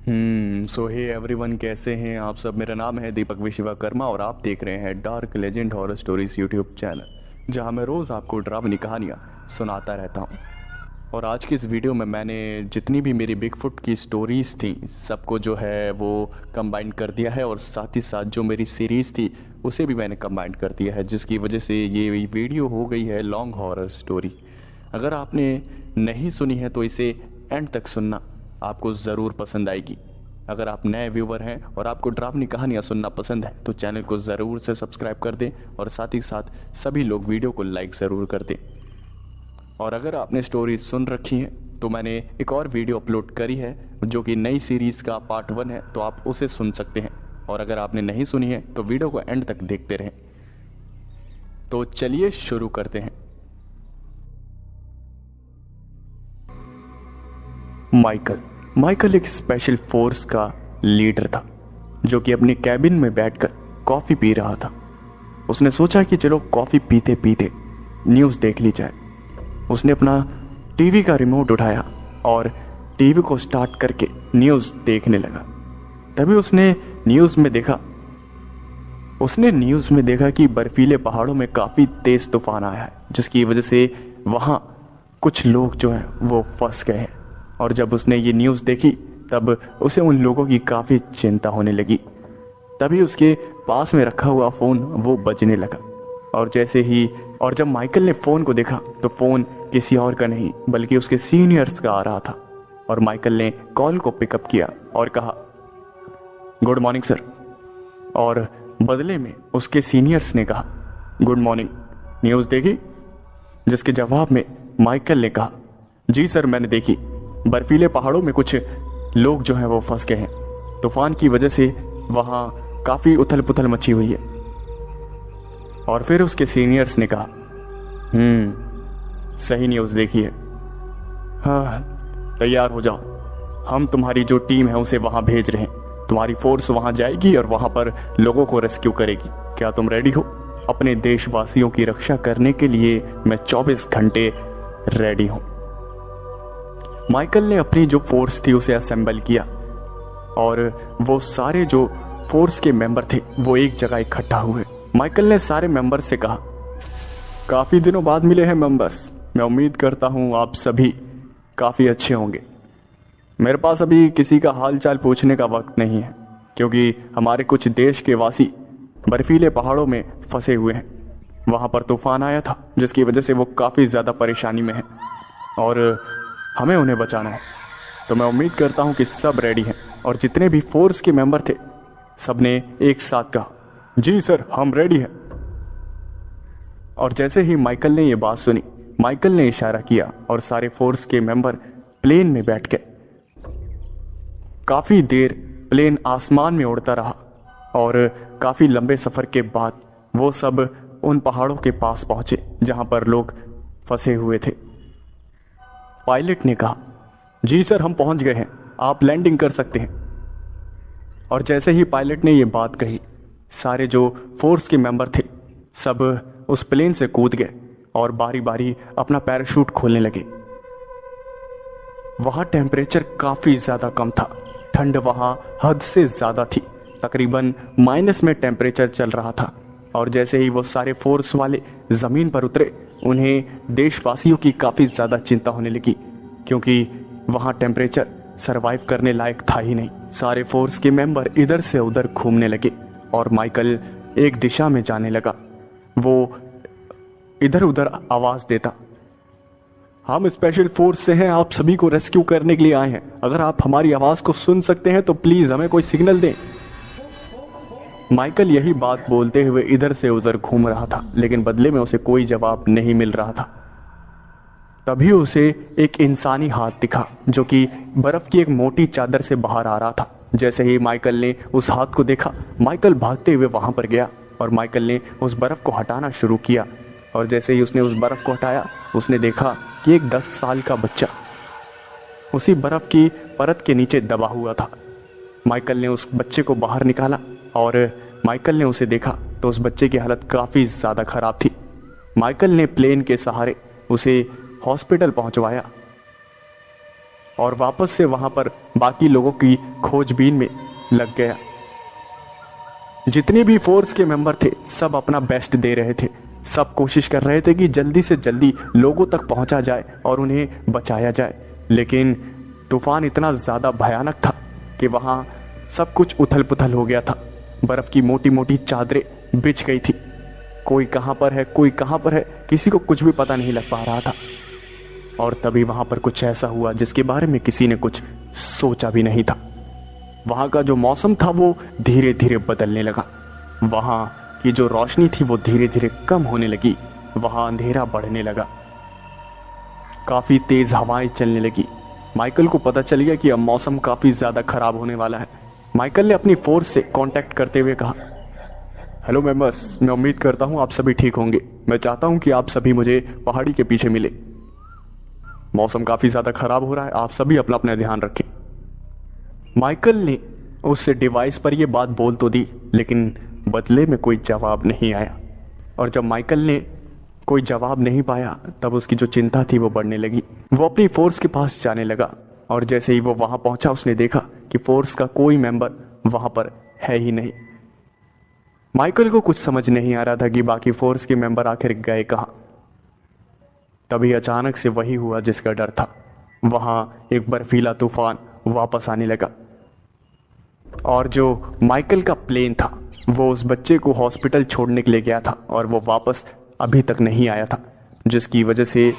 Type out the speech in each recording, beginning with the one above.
सो hey everyone, कैसे हैं आप सब। मेरा नाम है दीपक विश्वकर्मा और आप देख रहे हैं dark legend horror stories YouTube channel, जहां मैं रोज़ आपको डरावनी कहानियां सुनाता रहता हूं। और आज की इस वीडियो में मैंने जितनी भी मेरी बिगफुट की स्टोरीज़ थी सबको जो है वो कंबाइन कर दिया है, और साथ ही साथ जो मेरी सीरीज़ थी उसे भी मैंने कंबाइन कर दिया है, जिसकी वजह से ये वीडियो हो गई है लॉन्ग हॉरर स्टोरी। अगर आपने नहीं सुनी है तो इसे एंड तक सुनना, आपको ज़रूर पसंद आएगी। अगर आप नए व्यूवर हैं और आपको डरावनी कहानियाँ सुनना पसंद है तो चैनल को ज़रूर से सब्सक्राइब कर दें, और साथ ही साथ सभी लोग वीडियो को लाइक ज़रूर कर दें। और अगर आपने स्टोरी सुन रखी हैं तो मैंने एक और वीडियो अपलोड करी है जो कि नई सीरीज़ का पार्ट 1 है, तो आप उसे सुन सकते हैं। और अगर आपने नहीं सुनी है तो वीडियो को एंड तक देखते रहें। तो चलिए शुरू करते हैं। माइकल एक स्पेशल फोर्स का लीडर था जो कि अपने कैबिन में बैठकर कॉफ़ी पी रहा था। उसने सोचा कि चलो कॉफ़ी पीते पीते न्यूज़ देख ली जाए। उसने अपना टीवी का रिमोट उठाया और टीवी को स्टार्ट करके न्यूज़ देखने लगा। तभी उसने न्यूज़ में देखा कि बर्फीले पहाड़ों में काफ़ी तेज़ तूफान आया है, जिसकी वजह से वहाँ कुछ लोग जो हैं वो फंस गए हैं। और जब उसने ये न्यूज़ देखी तब उसे उन लोगों की काफ़ी चिंता होने लगी। तभी उसके पास में रखा हुआ फ़ोन वो बजने लगा, और जब माइकल ने फ़ोन को देखा तो फ़ोन किसी और का नहीं बल्कि उसके सीनियर्स का आ रहा था। और माइकल ने कॉल को पिकअप किया और कहा, गुड मॉर्निंग सर। और बदले में उसके सीनियर्स ने कहा, गुड मॉर्निंग, न्यूज़ देखी? जिसके जवाब में माइकल ने कहा, जी सर मैंने देखी। बर्फीले पहाड़ों में कुछ लोग जो हैं वो फंस गए हैं। तूफान की वजह से वहाँ काफ़ी उथल पुथल मची हुई है। और फिर उसके सीनियर्स ने कहा, सही न्यूज़ देखी है। हाँ, तैयार हो जाओ, हम तुम्हारी जो टीम है उसे वहाँ भेज रहे हैं। तुम्हारी फोर्स वहाँ जाएगी और वहाँ पर लोगों को रेस्क्यू करेगी। क्या तुम रेडी हो? अपने देशवासियों की रक्षा करने के लिए मैं 24 घंटे रेडी हूँ। माइकल ने अपनी जो फोर्स थी उसे असेंबल किया, और वो सारे जो फोर्स के मेंबर थे वो एक जगह इकट्ठा हुए। माइकल ने सारे मेंबर से कहा, काफ़ी दिनों बाद मिले हैं मेंबर्स, मैं उम्मीद करता हूँ आप सभी काफ़ी अच्छे होंगे। मेरे पास अभी किसी का हाल चाल पूछने का वक्त नहीं है, क्योंकि हमारे कुछ देश के वासी बर्फीले पहाड़ों में फंसे हुए हैं। वहाँ पर तूफान आया था जिसकी वजह से वो काफ़ी ज़्यादा परेशानी में हैं और हमें उन्हें बचाना है। तो मैं उम्मीद करता हूँ कि सब रेडी हैं। और जितने भी फोर्स के मेंबर थे सब ने एक साथ कहा, जी सर हम रेडी हैं। और जैसे ही माइकल ने ये बात सुनी, माइकल ने इशारा किया और सारे फोर्स के मेंबर प्लेन में बैठ गए। काफ़ी देर प्लेन आसमान में उड़ता रहा, और काफ़ी लंबे सफ़र के बाद वो सब उन पहाड़ों के पास पहुँचे जहाँ पर लोग फंसे हुए थे। पायलट ने कहा, जी सर हम पहुंच गए हैं, आप लैंडिंग कर सकते हैं। और जैसे ही पायलट ने ये बात कही, सारे जो फोर्स के मेंबर थे सब उस प्लेन से कूद गए और बारी बारी अपना पैराशूट खोलने लगे। वहाँ टेम्परेचर काफ़ी ज़्यादा कम था, ठंड वहाँ हद से ज़्यादा थी, तकरीबन माइनस में टेम्परेचर चल रहा था। और जैसे ही वो सारे फोर्स वाले ज़मीन पर उतरे, उन्हें देशवासियों की काफ़ी ज़्यादा चिंता होने लगी, क्योंकि वहाँ टेम्परेचर सरवाइव करने लायक था ही नहीं। सारे फोर्स के मेंबर इधर से उधर घूमने लगे और माइकल एक दिशा में जाने लगा। वो इधर उधर आवाज़ देता, हम स्पेशल फोर्स से हैं, आप सभी को रेस्क्यू करने के लिए आए हैं। अगर आप हमारी आवाज़ को सुन सकते हैं तो प्लीज़ हमें कोई सिग्नल दें। माइकल यही बात बोलते हुए इधर से उधर घूम रहा था, लेकिन बदले में उसे कोई जवाब नहीं मिल रहा था। तभी उसे एक इंसानी हाथ दिखा जो कि बर्फ की एक मोटी चादर से बाहर आ रहा था। जैसे ही माइकल ने उस हाथ को देखा, माइकल भागते हुए वहां पर गया और माइकल ने उस बर्फ को हटाना शुरू किया। और जैसे ही उसने उस बर्फ को हटाया, उसने देखा कि एक 10 साल का बच्चा उसी बर्फ की परत के नीचे दबा हुआ था। माइकल ने उस बच्चे को बाहर निकाला और माइकल ने उसे देखा तो उस बच्चे की हालत काफ़ी ज़्यादा ख़राब थी। माइकल ने प्लेन के सहारे उसे हॉस्पिटल पहुंचवाया। और वापस से वहां पर बाकी लोगों की खोजबीन में लग गया। जितने भी फोर्स के मेंबर थे सब अपना बेस्ट दे रहे थे, सब कोशिश कर रहे थे कि जल्दी से जल्दी लोगों तक पहुंचा जाए और उन्हें बचाया जाए। लेकिन तूफान इतना ज़्यादा भयानक था कि वहाँ सब कुछ उथल पुथल हो गया था। बर्फ़ की मोटी मोटी चादरें बिछ गई थी। कोई कहाँ पर है, कोई कहाँ पर है, किसी को कुछ भी पता नहीं लग पा रहा था। और तभी वहाँ पर कुछ ऐसा हुआ जिसके बारे में किसी ने कुछ सोचा भी नहीं था। वहाँ का जो मौसम था वो धीरे धीरे बदलने लगा। वहाँ की जो रोशनी थी वो धीरे धीरे कम होने लगी। वहाँ अंधेरा बढ़ने लगा। काफ़ी तेज़ हवाएं चलने लगी। माइकल को पता चल गया कि अब मौसम काफ़ी ज़्यादा ख़राब होने वाला है। माइकल ने अपनी फोर्स से कांटेक्ट करते हुए कहा, हेलो मेंबर्स, मैं उम्मीद करता हूँ आप सभी ठीक होंगे। मैं चाहता हूँ कि आप सभी मुझे पहाड़ी के पीछे मिले। मौसम काफ़ी ज़्यादा ख़राब हो रहा है, आप सभी अपना अपना ध्यान रखें। माइकल ने उस डिवाइस पर यह बात बोल तो दी, लेकिन बदले में कोई जवाब नहीं आया। और जब माइकल ने कोई जवाब नहीं पाया तब उसकी जो चिंता थी वो बढ़ने लगी। वो अपनी फोर्स के पास जाने लगा और जैसे ही वो वहाँ पहुँचा उसने देखा कि फोर्स का कोई मेंबर वहाँ पर है ही नहीं। माइकल को कुछ समझ नहीं आ रहा था कि बाकी फोर्स के मेंबर आखिर गए कहाँ। तभी अचानक से वही हुआ जिसका डर था। वहाँ एक बर्फीला तूफान वापस आने लगा और जो माइकल का प्लेन था वो उस बच्चे को हॉस्पिटल छोड़ने के लिए गया था और वो वापस अभी तक नहीं आया था, जिसकी वजह से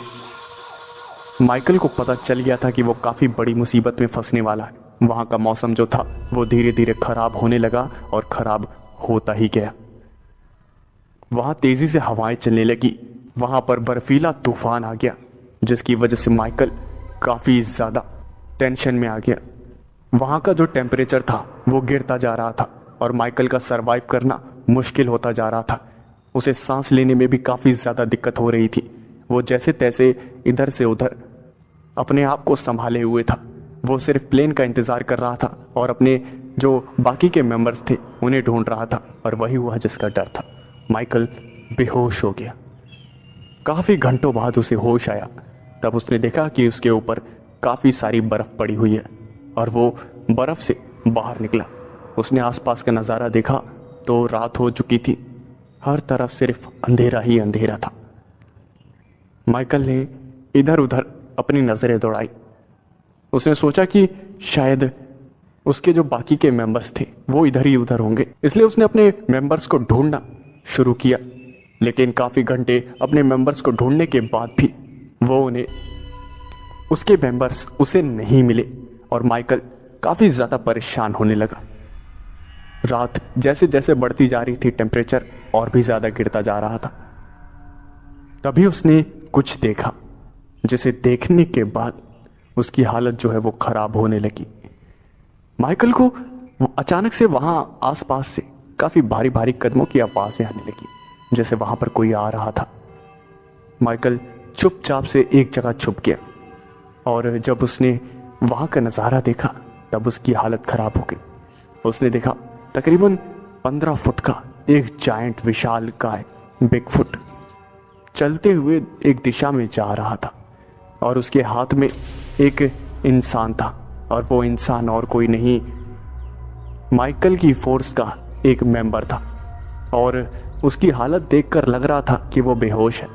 माइकल को पता चल गया था कि वो काफ़ी बड़ी मुसीबत में फंसने वाला है। वहाँ का मौसम जो था वो धीरे धीरे ख़राब होने लगा और ख़राब होता ही गया। वहाँ तेज़ी से हवाएं चलने लगी। वहाँ पर बर्फीला तूफान आ गया, जिसकी वजह से माइकल काफ़ी ज़्यादा टेंशन में आ गया। वहाँ का जो टेम्परेचर था वो गिरता जा रहा था और माइकल का सरवाइव करना मुश्किल होता जा रहा था। उसे सांस लेने में भी काफ़ी ज़्यादा दिक्कत हो रही थी। वो जैसे तैसे इधर से उधर अपने आप को संभाले हुए था। वो सिर्फ प्लेन का इंतज़ार कर रहा था और अपने जो बाकी के मेंबर्स थे उन्हें ढूंढ रहा था। और वही हुआ जिसका डर था। माइकल बेहोश हो गया। काफ़ी घंटों बाद उसे होश आया। तब उसने देखा कि उसके ऊपर काफ़ी सारी बर्फ़ पड़ी हुई है और वो बर्फ़ से बाहर निकला। उसने आसपास का नज़ारा देखा तो रात हो चुकी थी। हर तरफ सिर्फ अंधेरा ही अंधेरा था। माइकल ने इधर उधर अपनी नज़रें दौड़ाई। उसने सोचा कि शायद उसके जो बाकी के मेंबर्स थे वो इधर ही उधर होंगे, इसलिए उसने अपने मेंबर्स को ढूंढना शुरू किया। लेकिन काफ़ी घंटे अपने मेंबर्स को ढूंढने के बाद भी उसके मेंबर्स उसे नहीं मिले और माइकल काफ़ी ज़्यादा परेशान होने लगा। रात जैसे जैसे बढ़ती जा रही थी टेम्परेचर और भी ज़्यादा गिरता जा रहा था। तभी उसने कुछ देखा जिसे देखने के बाद उसकी हालत जो है वो ख़राब होने लगी। माइकल को अचानक से वहाँ आसपास से काफ़ी भारी भारी कदमों की आवाज़ें आने लगी, जैसे वहाँ पर कोई आ रहा था। माइकल चुपचाप से एक जगह छुप गया और जब उसने वहाँ का नज़ारा देखा तब उसकी हालत ख़राब हो गई। उसने देखा तकरीबन 15 फुट का एक जायंट विशाल काय बिगफुट चलते हुए एक दिशा में जा रहा था और उसके हाथ में एक इंसान था और वो इंसान और कोई नहीं, माइकल की फोर्स का एक मेंबर था। और उसकी हालत देखकर लग रहा था कि वो बेहोश है।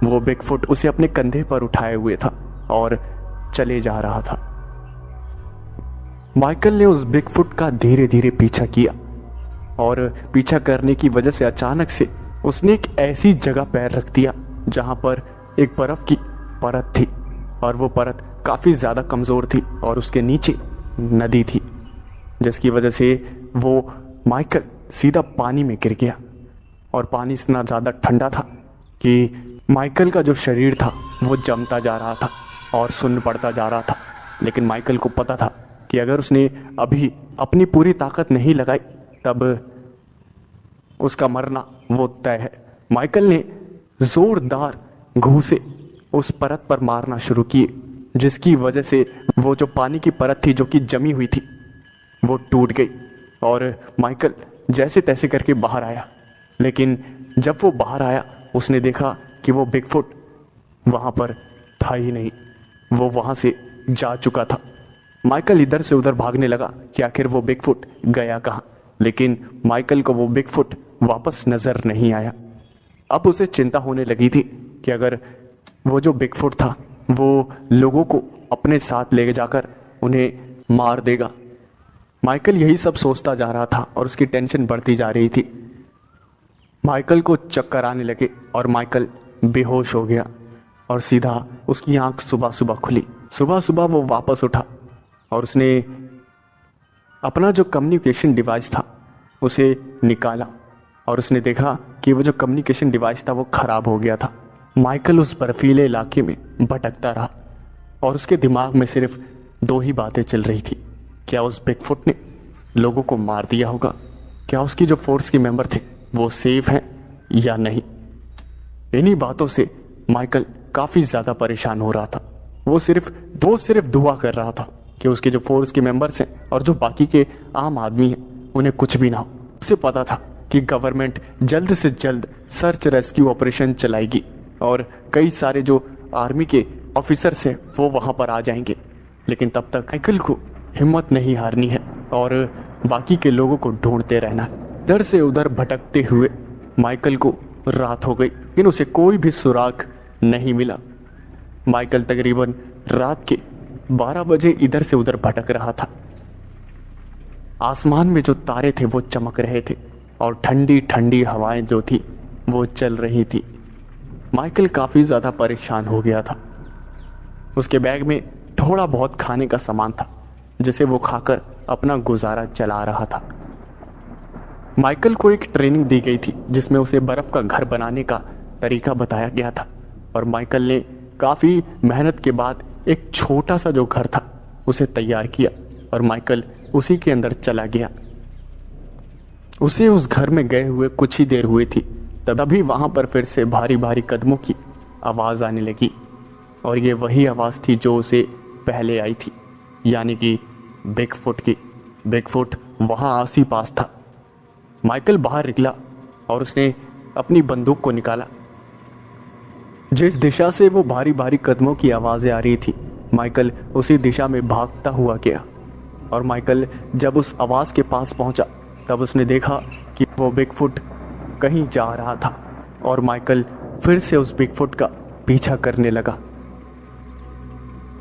वो बिगफुट उसे अपने कंधे पर उठाए हुए था और चले जा रहा था। माइकल ने उस बिगफुट का धीरे धीरे पीछा किया और पीछा करने की वजह से अचानक से उसने एक ऐसी जगह पैर रख दिया जहां पर एक बर्फ की परत थी और वो परत काफ़ी ज़्यादा कमज़ोर थी और उसके नीचे नदी थी, जिसकी वजह से वो माइकल सीधा पानी में गिर गया। और पानी इतना ज़्यादा ठंडा था कि माइकल का जो शरीर था वो जमता जा रहा था और सुन्न पड़ता जा रहा था। लेकिन माइकल को पता था कि अगर उसने अभी अपनी पूरी ताकत नहीं लगाई तब उसका मरना वो तय है। माइकल ने ज़ोरदार घूंसे उस परत पर मारना शुरू किए, जिसकी वजह से वो जो पानी की परत थी जो कि जमी हुई थी वो टूट गई और माइकल जैसे तैसे करके बाहर आया। लेकिन जब वो बाहर आया उसने देखा कि वो बिगफुट वहाँ पर था ही नहीं। वो वहाँ से जा चुका था। माइकल इधर से उधर भागने लगा कि आखिर वो बिगफुट गया कहाँ, लेकिन माइकल को वो बिगफुट वापस नजर नहीं आया। अब उसे चिंता होने लगी थी कि अगर वो जो बिगफुट था वो लोगों को अपने साथ ले जाकर उन्हें मार देगा। माइकल यही सब सोचता जा रहा था और उसकी टेंशन बढ़ती जा रही थी। माइकल को चक्कर आने लगे और माइकल बेहोश हो गया और सीधा उसकी आंख सुबह सुबह खुली। सुबह सुबह वो वापस उठा और उसने अपना जो कम्युनिकेशन डिवाइस था उसे निकाला और उसने देखा कि वो जो कम्युनिकेशन डिवाइस था वो खराब हो गया था। माइकल उस बर्फीले इलाके में भटकता रहा और उसके दिमाग में सिर्फ दो ही बातें चल रही थी। क्या उस बिगफुट ने लोगों को मार दिया होगा? क्या उसकी जो फोर्स के मेंबर थे वो सेफ हैं या नहीं? इन्हीं बातों से माइकल काफ़ी ज़्यादा परेशान हो रहा था। वो सिर्फ दुआ कर रहा था कि उसके जो फोर्स के मेंबर्स हैं और जो बाकी के आम आदमी हैं उन्हें कुछ भी ना हो। उसे पता था कि गवर्नमेंट जल्द से जल्द सर्च रेस्क्यू ऑपरेशन चलाएगी और कई सारे जो आर्मी के ऑफिसर्स हैं वो वहाँ पर आ जाएंगे, लेकिन तब तक माइकल को हिम्मत नहीं हारनी है और बाकी के लोगों को ढूंढते रहना है। इधर से उधर भटकते हुए माइकल को रात हो गई, लेकिन उसे कोई भी सुराग नहीं मिला। माइकल तकरीबन रात के 12 बजे इधर से उधर भटक रहा था। आसमान में जो तारे थे वो चमक रहे थे और ठंडी ठंडी हवाएं जो थी वो चल रही थी। माइकल काफ़ी ज़्यादा परेशान हो गया था। उसके बैग में थोड़ा बहुत खाने का सामान था जिसे वो खाकर अपना गुजारा चला रहा था। माइकल को एक ट्रेनिंग दी गई थी जिसमें उसे बर्फ़ का घर बनाने का तरीका बताया गया था और माइकल ने काफ़ी मेहनत के बाद एक छोटा सा जो घर था उसे तैयार किया और माइकल उसी के अंदर चला गया। उसे उस घर में गए हुए कुछ ही देर हुई थी तभी वहाँ पर फिर से भारी भारी कदमों की आवाज़ आने लगी और ये वही आवाज़ थी जो उसे पहले आई थी, यानी कि बिगफुट की। बिगफुट वहाँ आस ही पास था। माइकल बाहर निकला और उसने अपनी बंदूक को निकाला। जिस दिशा से वो भारी भारी कदमों की आवाज़ें आ रही थी माइकल उसी दिशा में भागता हुआ गया और माइकल जब उस आवाज़ के पास पहुंचा तब उसने देखा कि वो बिगफुट कहीं जा रहा था और माइकल फिर से उस बिगफुट का पीछा करने लगा।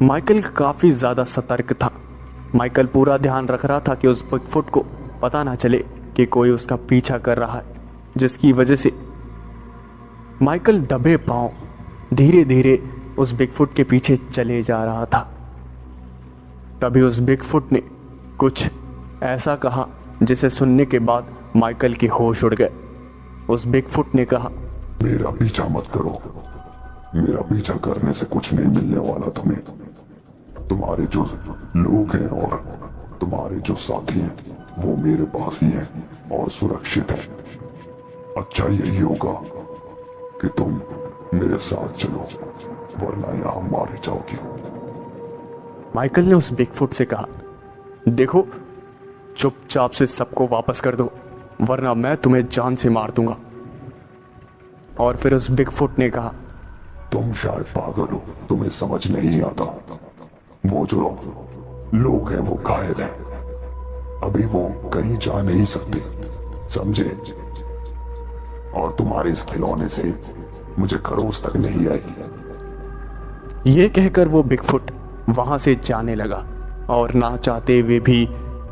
माइकल काफ़ी ज़्यादा सतर्क था। माइकल पूरा ध्यान रख रहा था कि उस बिगफुट को पता ना चले कि कोई उसका पीछा कर रहा है, जिसकी वजह से माइकल दबे पांव धीरे धीरे उस बिगफुट के पीछे चले जा रहा था। तभी उस बिगफुट ने कुछ ऐसा कहा जिसे सुनने के बाद माइकल के होश उड़ गए। उस बिगफुट ने कहा, मेरा पीछा मत करो, मेरा पीछा करने से कुछ नहीं मिलने वाला तुम्हें। तुम्हारे जो लोग हैं और तुम्हारे जो साथी हैं वो मेरे पास ही हैं और सुरक्षित हैं। अच्छा यही होगा कि तुम मेरे साथ चलो, वरना यहां मारे जाओगे। माइकल ने उस बिगफुट से कहा, देखो चुपचाप से सबको वापस कर दो वरना मैं तुम्हें जान से मार दूंगा। और फिर उस बिगफुट ने कहा, तुम शायद पागल हो, तुम्हें समझ नहीं आता। वो जो लोग हैं वो घायल हैं, अभी वो कहीं जा नहीं सकते, समझे? और तुम्हारे इस खिलौने से मुझे खरोच तक नहीं आएगी। ये कहकर वो बिगफुट वहां से जाने लगा और ना चाहते हुए भी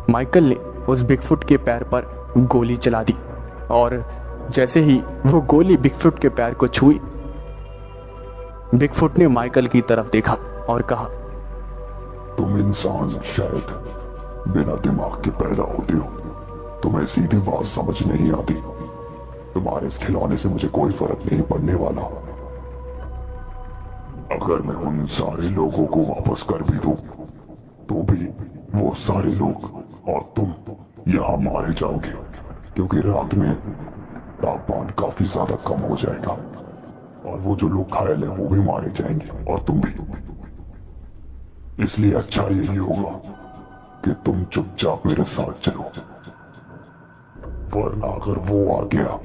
माइकल ने उस बिगफुट के पैर पर गोली चला दी और जैसे ही वो गोली बिगफुट के पैर को छुई, बिगफुट ने माइकल की तरफ देखा और कहा, तुम इंसान शायद बिना दिमाग के पैदा होते हो, तुम्हें सीधी बात समझ नहीं आती। तुम्हारे इस खिलौने से मुझे कोई फर्क नहीं पड़ने वाला। अगर मैं उन सारे लोगों को वापस कर भी दूं तो भी वो सारे लोग और तुम यहां मारे जाओगे, क्योंकि रात में तापमान काफी ज्यादा कम हो जाएगा और वो जो लोग घायल हैं वो भी मारे जाएंगे और तुम भी। इसलिए अच्छा यही होगा कि तुम चुपचाप मेरे साथ चलो, वरना अगर वो आ गया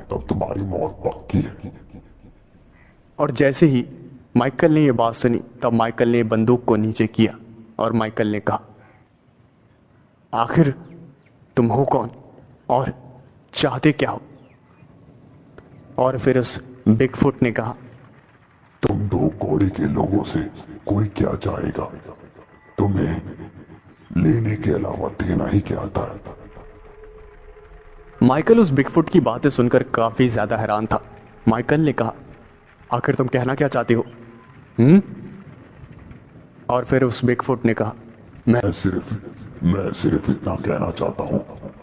तब तुम्हारी मौत पक्की है। और जैसे ही माइकल ने यह बात सुनी तब माइकल ने बंदूक को नीचे किया और माइकल ने कहा, आखिर तुम हो कौन और चाहते क्या हो? और फिर उस बिगफुट ने कहा, तुम दो कोड़े के लोगों से कोई क्या चाहेगा? तुम्हें लेने के अलावा देना ही क्या आता है? माइकल उस बिगफुट की बातें सुनकर काफी ज्यादा हैरान था। माइकल ने कहा, आखिर तुम कहना क्या चाहते हो? और फिर उस बिगफुट ने कहा, मैं सिर्फ इतना कहना चाहता हूँ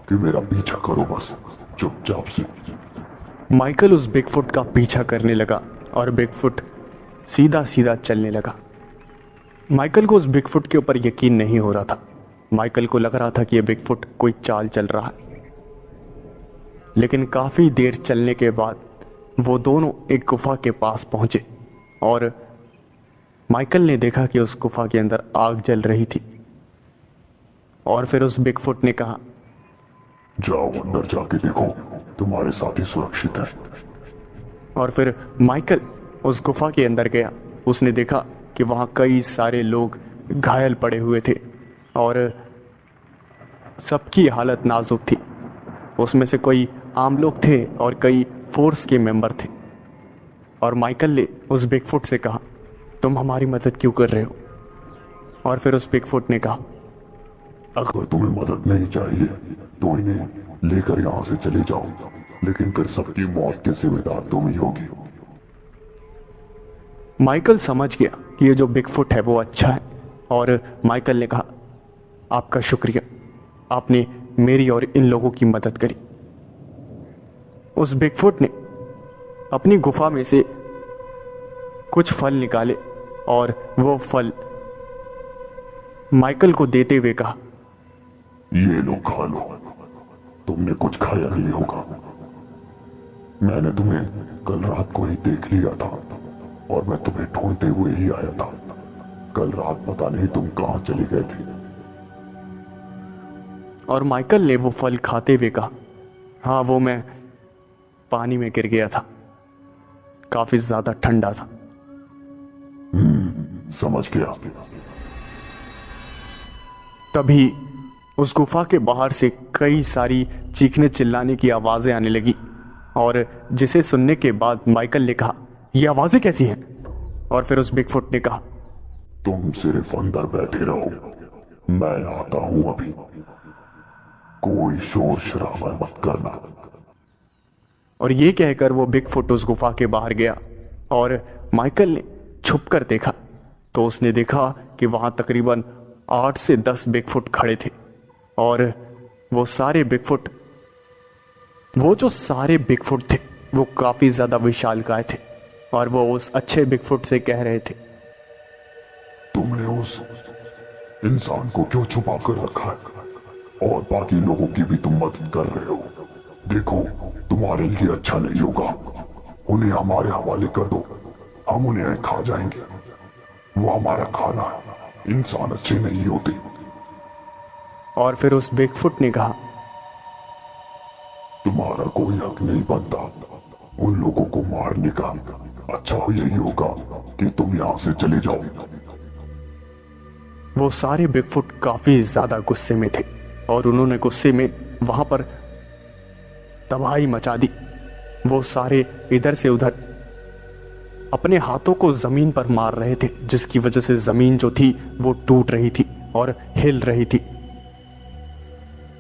कि मेरा पीछा करो बस, चुपचाप से। माइकल उस बिगफुट का पीछा करने लगा और बिगफुट सीधा सीधा चलने लगा। माइकल को उस बिगफुट के ऊपर यकीन नहीं हो रहा था। माइकल को लग रहा था कि यह बिगफुट कोई चाल चल रहा है। लेकिन काफी देर चलने के बाद वो दोनों एक गुफा के पास पहुंचे और माइकल ने देखा कि उस गुफा के अंदर आग जल रही थी। और फिर उस बिगफुट ने कहा, जाओ अंदर जाके देखो, तुम्हारे साथी सुरक्षित है। और फिर माइकल उस गुफा के अंदर गया। उसने देखा कि वहां कई सारे लोग घायल पड़े हुए थे और सबकी हालत नाजुक थी। उसमें से कोई आम लोग थे और कई फोर्स के मेंबर थे। और माइकल ने उस बिगफुट से कहा, तुम हमारी मदद क्यों कर रहे हो? और फिर उस बिगफुट ने कहा, अगर तुम्हें मदद नहीं चाहिए तो इन्हें लेकर यहाँ से चले जाओ, लेकिन फिर सबकी मौत के जिम्मेदार तुम ही होगी। माइकल समझ गया कि ये जो बिगफुट है वो अच्छा है। और माइकल ने कहा, आपका शुक्रिया, आपने मेरी और इन लोगों की मदद करी। उस बिगफुट ने अपनी गुफा में से कुछ फल निकाले और वो फल माइकल को देते हुए कहा, ये लो खा लो, तुमने कुछ खाया नहीं होगा। मैंने तुम्हें कल रात को ही देख लिया था और मैं तुम्हें ढूंढते हुए ही आया था। कल रात पता नहीं तुम कहां चले गए थे। और माइकल ने वो फल खाते हुए कहा, हाँ वो मैं पानी में गिर गया था, काफी ज्यादा ठंडा था। समझ गया। तभी उस गुफा के बाहर से कई सारी चीखने चिल्लाने की आवाजें आने लगी और जिसे सुनने के बाद माइकल ने कहा, ये आवाजें कैसी हैं? और फिर उस बिगफुट ने कहा, तुम सिर्फ अंदर बैठे रहो, मैं आता हूं अभी। कोई शोर शराबा मत करना। और ये कहकर वो बिगफुट उस गुफा के बाहर गया और माइकल ने छुपकर देखा तो उसने देखा कि वहां तकरीबन 8 से 10 बिगफुट खड़े थे। और वो जो सारे बिगफुट थे वो काफी ज्यादा विशालकाय थे और वो उस अच्छे बिगफुट से कह रहे थे, तुमने उस इंसान को क्यों छुपा कर रखा है और बाकी लोगों की भी तुम मदद कर रहे हो? देखो, तुम्हारे लिए अच्छा नहीं होगा। उन्हें हमारे हवाले कर दो, हम उन्हें खा जाएंगे। वो हमारा खाना है, इंसान अच्छे नहीं होते। और फिर उस बिगफुट ने कहा, तुम्हारा कोई हक नहीं बनता उन लोगों को मारने का। अच्छा यही होगा कि तुम यहां से चले जाओ। वो सारे बिगफुट काफी ज्यादा गुस्से में थे और उन्होंने गुस्से में वहां पर तबाही मचा दी। वो सारे इधर से उधर अपने हाथों को जमीन पर मार रहे थे, जिसकी वजह से जमीन जो थी वो टूट रही थी और हिल रही थी।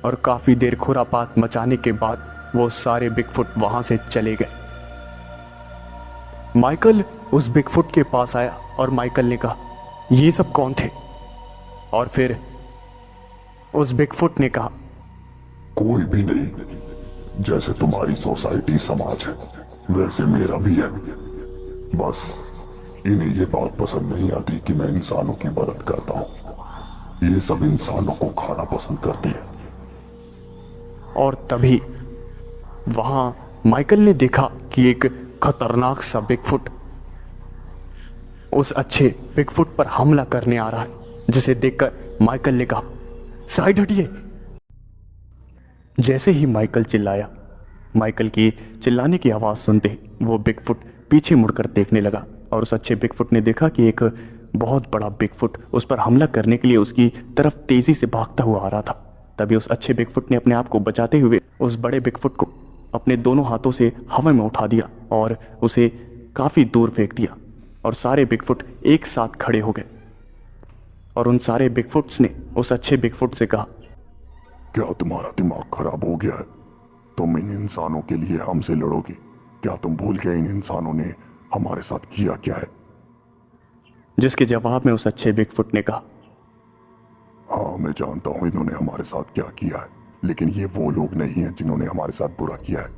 और काफी देर खुरापात मचाने के बाद वो सारे बिगफुट वहां से चले गए। माइकल उस बिगफुट के पास आया और माइकल ने कहा, ये सब कौन थे? और फिर उस बिगफुट ने कहा, कोई भी नहीं, जैसे तुम्हारी सोसाइटी समाज है वैसे मेरा भी है। बस इन्हें ये बात पसंद नहीं आती कि मैं इंसानों की मदद करता हूं। ये सब इंसानों को खाना पसंद करते हैं। और तभी वहां माइकल ने देखा कि एक खतरनाक सा बिगफुट उस अच्छे बिगफुट पर हमला करने आ रहा है, जिसे देखकर माइकल ने कहा, साइड हटिए। जैसे ही माइकल चिल्लाया, माइकल की चिल्लाने की आवाज सुनते ही वो बिगफुट पीछे मुड़कर देखने लगा और उस अच्छे बिगफुट ने देखा कि एक बहुत बड़ा बिगफुट उस पर हमला करने के लिए उसकी तरफ तेजी से भागता हुआ आ रहा था। तभी उस अच्छे बिगफुट ने अपने आप को बचाते हुए उस बड़े बिगफुट को अपने दोनों हाथों से हवा में उठा दिया और उसे काफी दूर फेंक दिया और सारे बिगफुट एक साथ खड़े हो गए। और उन सारे बिगफुट्स ने उस अच्छे बिगफुट से कहा, क्या तुम्हारा दिमाग खराब हो गया है? तुम इन इंसानों के लिए हमसे लड़ोगे? क्या तुम भूल गए इन इंसानों ने हमारे साथ किया क्या है? जिसके जवाब में उस अच्छे बिगफुट ने कहा, हाँ, मैं जानता हूं इन्होंने हमारे साथ क्या किया है, लेकिन ये वो लोग नहीं हैं जिन्होंने हमारे साथ बुरा किया है,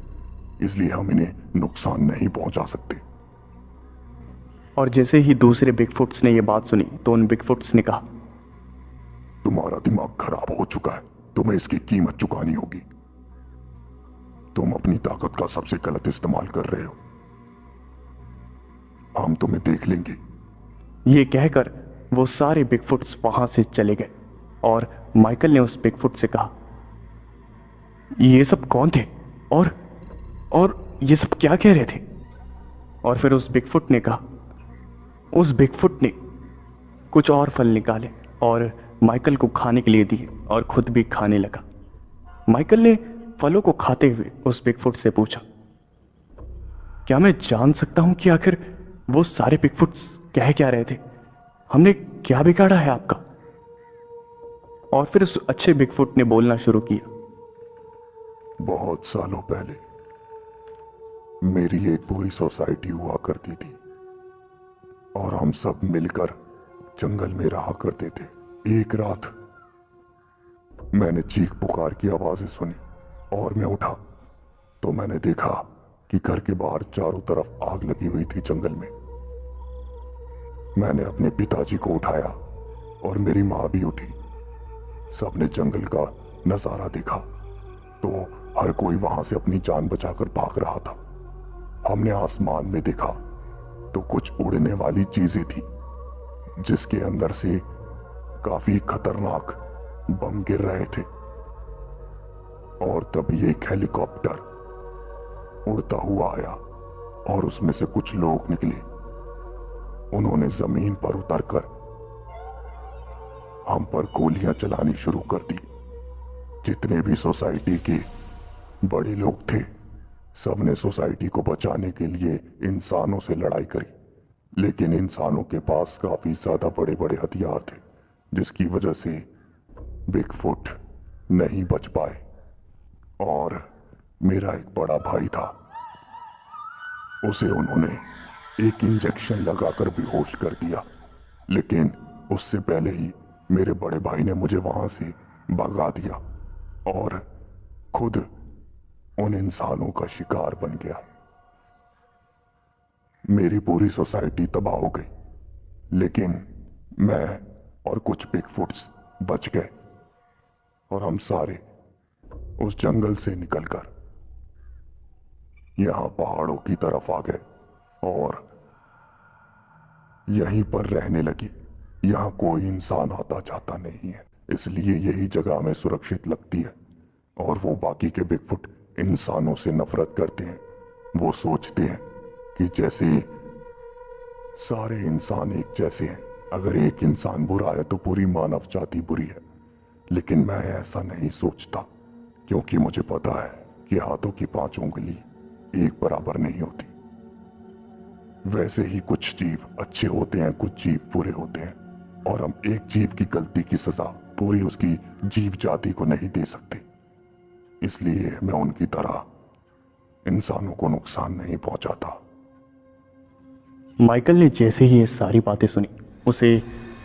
इसलिए हम इन्हें नुकसान नहीं पहुंचा सकते। और जैसे ही दूसरे बिगफुट्स ने यह बात सुनी तो उन बिगफुट्स ने कहा, तुम्हारा दिमाग खराब हो चुका है, तुम्हें इसकी कीमत चुकानी होगी। तुम अपनी ताकत का सबसे गलत इस्तेमाल कर रहे हो, हम तुम्हें देख लेंगे। ये कहकर वो सारे बिगफुट्स वहां से चले गए और माइकल ने उस बिगफुट से कहा, ये सब कौन थे और ये सब क्या कह रहे थे? और फिर उस बिगफुट ने कहा, उस बिगफुट ने कुछ और फल निकाले और माइकल को खाने के लिए दिए और खुद भी खाने लगा। माइकल ने फलों को खाते हुए उस बिगफुट से पूछा, क्या मैं जान सकता हूं कि आखिर वो सारे बिगफुट्स कह क्या रहे थे? हमने क्या बिगाड़ा है आपका? और फिर उस अच्छे बिगफुट ने बोलना शुरू किया, बहुत सालों पहले मेरी एक पूरी सोसाइटी हुआ करती थी और हम सब मिलकर जंगल में रहा करते थे। एक रात मैंने चीख पुकार की आवाजें सुनी और मैं उठा तो मैंने देखा कि घर के बाहर चारों तरफ आग लगी हुई थी जंगल में। मैंने अपने पिताजी को उठाया और मेरी मां भी उठी। सबने जंगल का नजारा देखा तो हर कोई वहां से अपनी जान बचाकर भाग रहा था। हमने आसमान में देखा तो कुछ उड़ने वाली चीजें थी जिसके अंदर से काफी खतरनाक बम गिर रहे थे। और तभी एक हेलीकॉप्टर उड़ता हुआ आया और उसमें से कुछ लोग निकले। उन्होंने जमीन पर उतरकर हम पर गोलियां चलानी शुरू कर दी। जितने भी सोसाइटी के बड़े लोग थे सबने सोसाइटी को बचाने के लिए इंसानों से लड़ाई करी, लेकिन इंसानों के पास काफी ज्यादा बड़े बड़े हथियार थे जिसकी वजह से बिगफुट नहीं बच पाए। और मेरा एक बड़ा भाई था, उसे उन्होंने एक इंजेक्शन लगाकर बेहोश कर दिया, लेकिन उससे पहले ही मेरे बड़े भाई ने मुझे वहां से भगा दिया और खुद उन इंसानों का शिकार बन गया। मेरी पूरी सोसाइटी तबाह हो गई, लेकिन मैं और कुछ बिगफुट्स बच गए और हम सारे उस जंगल से निकलकर यहां पहाड़ों की तरफ आ गए और यहीं पर रहने लगी। यहां कोई इंसान आता जाता नहीं है, इसलिए यही जगह हमें सुरक्षित लगती है। और वो बाकी के बिगफुट इंसानों से नफरत करते हैं। वो सोचते हैं कि जैसे सारे इंसान एक जैसे हैं, अगर एक इंसान बुरा है तो पूरी मानव जाति बुरी है। लेकिन मैं ऐसा नहीं सोचता, क्योंकि मुझे पता है कि हाथों की 5 उंगली एक बराबर नहीं होती। वैसे ही कुछ जीव अच्छे होते हैं, कुछ जीव बुरे होते हैं, और हम एक जीव की गलती की सजा पूरी उसकी जीव जाति को नहीं दे सकते। इसलिए मैं उनकी तरह इंसानों को नुकसान नहीं पहुंचाता। माइकल ने जैसे ही ये सारी बातें सुनी उसे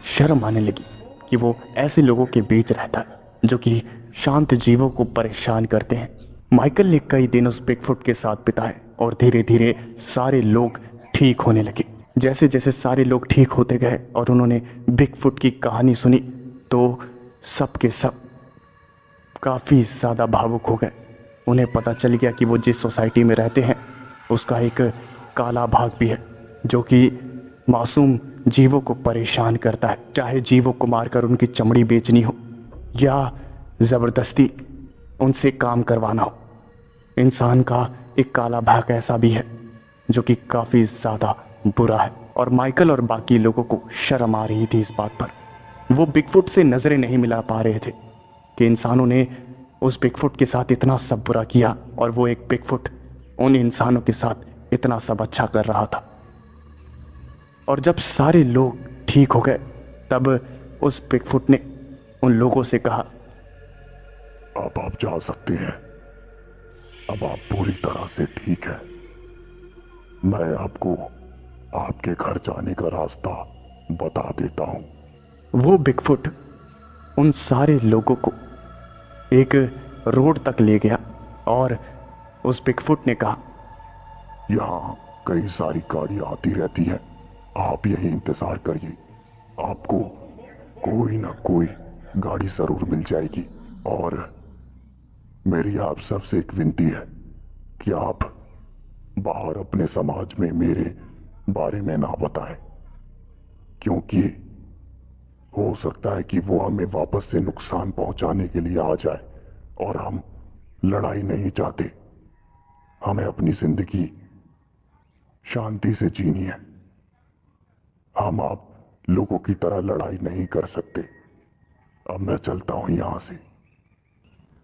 शर्म आने लगी कि वो ऐसे लोगों के बीच रहता है जो कि शांत जीवों को परेशान करते हैं। माइकल ने कई दिन उस बिगफुट के साथ बिताए और धीरे धीरे सारे लोग ठीक होने लगे। जैसे जैसे सारे लोग ठीक होते गए और उन्होंने बिगफुट की कहानी सुनी तो सब के सब काफ़ी ज़्यादा भावुक हो गए। उन्हें पता चल गया कि वो जिस सोसाइटी में रहते हैं उसका एक काला भाग भी है जो कि मासूम जीवों को परेशान करता है, चाहे जीवों को मारकर उनकी चमड़ी बेचनी हो या ज़बरदस्ती उनसे काम करवाना हो। इंसान का एक काला भाग ऐसा भी है जो कि काफ़ी ज़्यादा बुरा है। और माइकल और बाकी लोगों को शर्म आ रही थी इस बात पर। वो बिगफुट से नज़रें नहीं मिला पा रहे थे कि इंसानों ने उस बिगफुट के साथ इतना सब बुरा किया और वो एक बिगफुट उन इंसानों के साथ इतना सब अच्छा कर रहा था। और जब सारे लोग ठीक हो गए तब उस बिगफुट ने उन लोगों से कहा, अब आप जा सकते हैं, अब आप पूरी तरह से ठीक है। मैं आपको आपके घर जाने का रास्ता बता देता हूं। वो बिगफुट उन सारे लोगों को एक रोड तक ले गया और उस बिगफुट ने कहा, यहाँ कई सारी गाड़ियां आती रहती हैं, आप यहीं इंतजार करिए, आपको कोई ना कोई गाड़ी जरूर मिल जाएगी। और मेरी आप सबसे एक विनती है कि आप बाहर अपने समाज में मेरे बारे में ना बताएं, क्योंकि हो सकता है कि वो हमें वापस से नुकसान पहुंचाने के लिए आ जाए और हम लड़ाई नहीं चाहते। हमें अपनी जिंदगी शांति से जीनी है। हम आप लोगों की तरह लड़ाई नहीं कर सकते। अब मैं चलता हूं यहां से।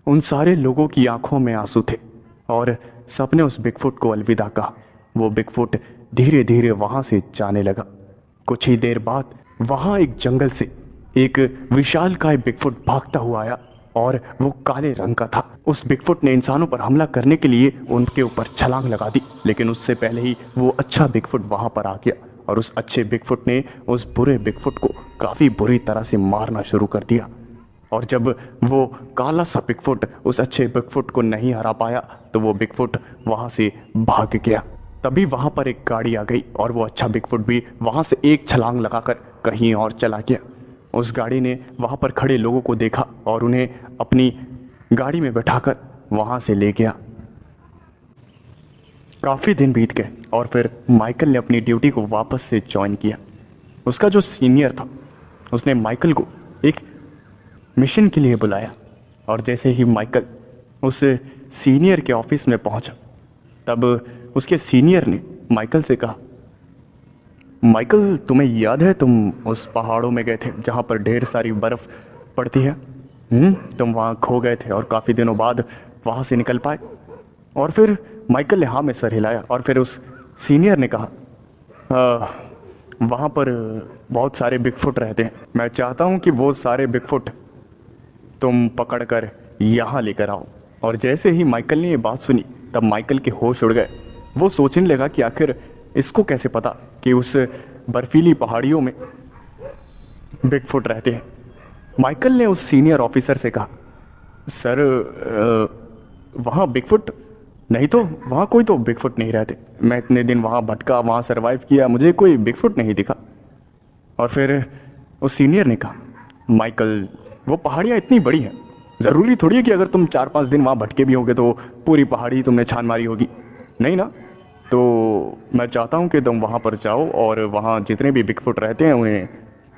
उन सारे लोगों की आंखों में आंसू थे और सबने उस बिगफुट को अलविदा कहा। वो बिगफुट धीरे धीरे वहां से जाने लगा। कुछ ही देर बाद वहां एक जंगल से एक विशालकाय बिगफुट भागता हुआ आया और वो काले रंग का था। उस बिगफुट ने इंसानों पर हमला करने के लिए उनके ऊपर छलांग लगा दी, लेकिन उससे पहले ही वो अच्छा बिगफुट वहां पर आ गया और उस अच्छे बिगफुट ने उस बुरे बिगफुट को काफी बुरी तरह से मारना शुरू कर दिया। और जब वो काला सा बिगफुट उस अच्छे बिगफुट को नहीं हरा पाया तो वो बिगफुट वहां से भाग गया। तभी वहां पर एक गाड़ी आ गई और वो अच्छा बिगफुट भी वहां से एक छलांग लगाकर कहीं और चला गया। उस गाड़ी ने वहां पर खड़े लोगों को देखा और उन्हें अपनी गाड़ी में बैठाकर वहां से ले गया। काफी दिन बीत गए और फिर माइकल ने अपनी ड्यूटी को वापस से ज्वाइन किया। उसका जो सीनियर था उसने माइकल को एक मिशन के लिए बुलाया और जैसे ही माइकल उस सीनियर के ऑफिस में पहुंचा तब उसके सीनियर ने माइकल से कहा, माइकल तुम्हें याद है तुम उस पहाड़ों में गए थे जहां पर ढेर सारी बर्फ पड़ती है? तुम वहां खो गए थे और काफ़ी दिनों बाद वहां से निकल पाए। और फिर माइकल ने हाँ में सर हिलाया और फिर उस सीनियर ने कहा, वहां पर बहुत सारे बिगफुट रहते हैं। मैं चाहता हूं कि वो सारे बिगफुट तुम पकड़ कर यहाँ लेकर आओ। और जैसे ही माइकल ने ये बात सुनी तब माइकल के होश उड़ गए। वो सोचने लगा कि आखिर इसको कैसे पता कि उस बर्फीली पहाड़ियों में बिगफुट रहते हैं। माइकल ने उस सीनियर ऑफिसर से कहा, सर वहाँ बिगफुट नहीं, तो वहाँ कोई तो बिगफुट नहीं रहते। मैं इतने दिन वहाँ भटका, वहाँ सरवाइव किया, मुझे कोई बिगफुट नहीं दिखा। और फिर उस सीनियर ने कहा, माइकल वो पहाड़ियाँ इतनी बड़ी हैं, ज़रूरी थोड़ी है कि अगर तुम 4-5 दिन वहाँ भटके भी होगे तो पूरी पहाड़ी तुमने छान मारी होगी, नहीं ना। तो मैं चाहता हूँ कि तुम वहाँ पर जाओ और वहाँ जितने भी बिगफुट रहते हैं उन्हें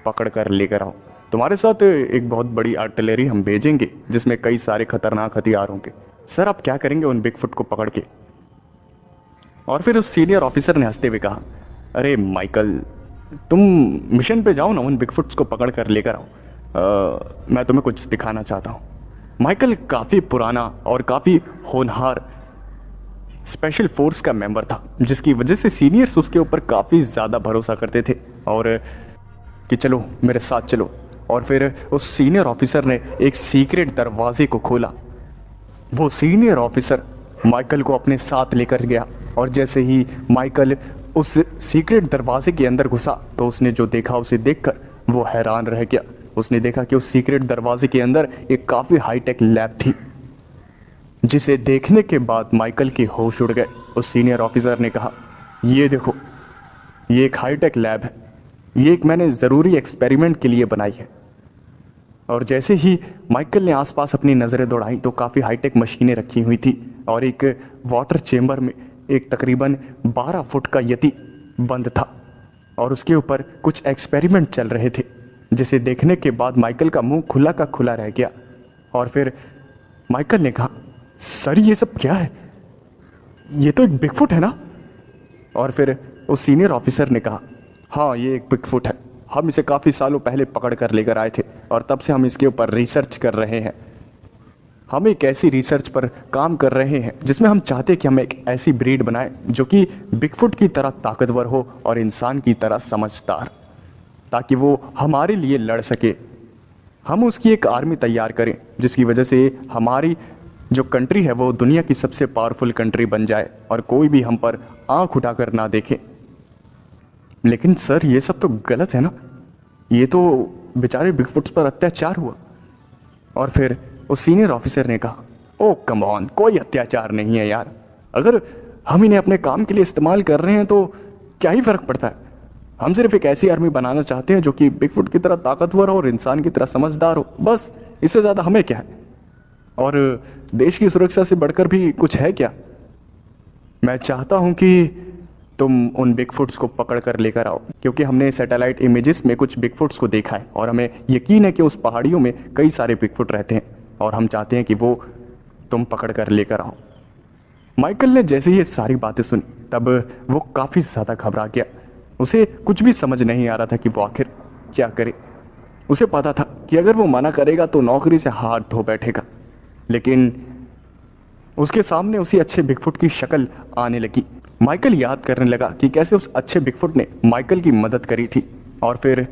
पकड़ कर लेकर आओ। तुम्हारे साथ एक बहुत बड़ी आर्टिलरी हम भेजेंगे जिसमें कई सारे खतरनाक हथियार होंगे। सर आप क्या करेंगे उन बिगफुट को पकड़ के? और फिर उस सीनियर ऑफिसर ने हंसते हुए कहा, अरे माइकल तुम मिशन पे जाओ ना, उन बिगफुट्स को पकड़ कर लेकर आओ। मैं तुम्हें कुछ दिखाना चाहता हूँ। माइकल काफ़ी पुराना और काफ़ी होनहार स्पेशल फोर्स का मेंबर था, जिसकी वजह से सीनियर्स उसके ऊपर काफ़ी ज़्यादा भरोसा करते थे और कि चलो मेरे साथ चलो। और फिर उस सीनियर ऑफिसर ने एक सीक्रेट दरवाजे को खोला। वो सीनियर ऑफिसर माइकल को अपने साथ लेकर गया और जैसे ही माइकल उस सीक्रेट दरवाजे के अंदर घुसा तो उसने जो देखा उसे देखकर वो हैरान रह गया। उसने देखा कि उस सीक्रेट दरवाजे के अंदर एक काफ़ी हाईटेक लैब थी, जिसे देखने के बाद माइकल के होश उड़ गए। उस सीनियर ऑफिसर ने कहा, ये देखो ये एक हाईटेक लैब है, ये एक मैंने ज़रूरी एक्सपेरिमेंट के लिए बनाई है। और जैसे ही माइकल ने आसपास अपनी नज़रें दौड़ाई तो काफ़ी हाईटेक मशीनें रखी हुई थी और एक वाटर चेम्बर में एक तकरीबन 12 फुट का यति बंद था और उसके ऊपर कुछ एक्सपेरिमेंट चल रहे थे, जिसे देखने के बाद माइकल का मुंह खुला का खुला रह गया। और फिर माइकल ने कहा, सर ये सब क्या है? ये तो एक बिगफुट है ना? और फिर उस सीनियर ऑफिसर ने कहा, हाँ, ये एक बिगफुट है। हम इसे काफ़ी सालों पहले पकड़ कर लेकर आए थे और तब से हम इसके ऊपर रिसर्च कर रहे हैं। हम एक ऐसी रिसर्च पर काम कर रहे हैं जिसमें हम चाहते हैं कि हम एक ऐसी ब्रीड बनाएं जो कि बिगफुट की तरह ताकतवर हो और इंसान की तरह समझदार, ताकि वो हमारे लिए लड़ सके। हम उसकी एक आर्मी तैयार करें जिसकी वजह से हमारी जो कंट्री है वो दुनिया की सबसे पावरफुल कंट्री बन जाए और कोई भी हम पर आंख उठाकर ना देखे। लेकिन सर, ये सब तो गलत है ना? ये तो बेचारे बिगफुट्स पर अत्याचार हुआ। और फिर उस सीनियर ऑफिसर ने कहा, ओ कम ऑन, कोई अत्याचार नहीं है यार। अगर हम इन्हें अपने काम के लिए इस्तेमाल कर रहे हैं तो क्या ही फर्क पड़ता है। हम सिर्फ एक ऐसी आर्मी बनाना चाहते हैं जो कि बिगफुट की तरह ताकतवर हो और इंसान की तरह समझदार हो, बस। इससे ज़्यादा हमें क्या है? और देश की सुरक्षा से बढ़कर भी कुछ है क्या? मैं चाहता हूं कि तुम उन बिगफुट्स को पकड़ कर लेकर आओ, क्योंकि हमने सैटेलाइट इमेजेस में कुछ बिगफुट्स को देखा है और हमें यकीन है कि उस पहाड़ियों में कई सारे बिगफुट रहते हैं और हम चाहते हैं कि वो तुम पकड़ कर लेकर आओ। माइकल ने जैसे ही ये सारी बातें सुनी तब वो काफ़ी ज़्यादा घबरा गया। उसे कुछ भी समझ नहीं आ रहा था कि वो आखिर क्या करे। उसे पता था कि अगर वो मना करेगा तो नौकरी से हाथ धो बैठेगा, लेकिन उसके सामने उसी अच्छे बिगफुट की शक्ल आने लगी। माइकल याद करने लगा कि कैसे उस अच्छे बिगफुट ने माइकल की मदद करी थी। और फिर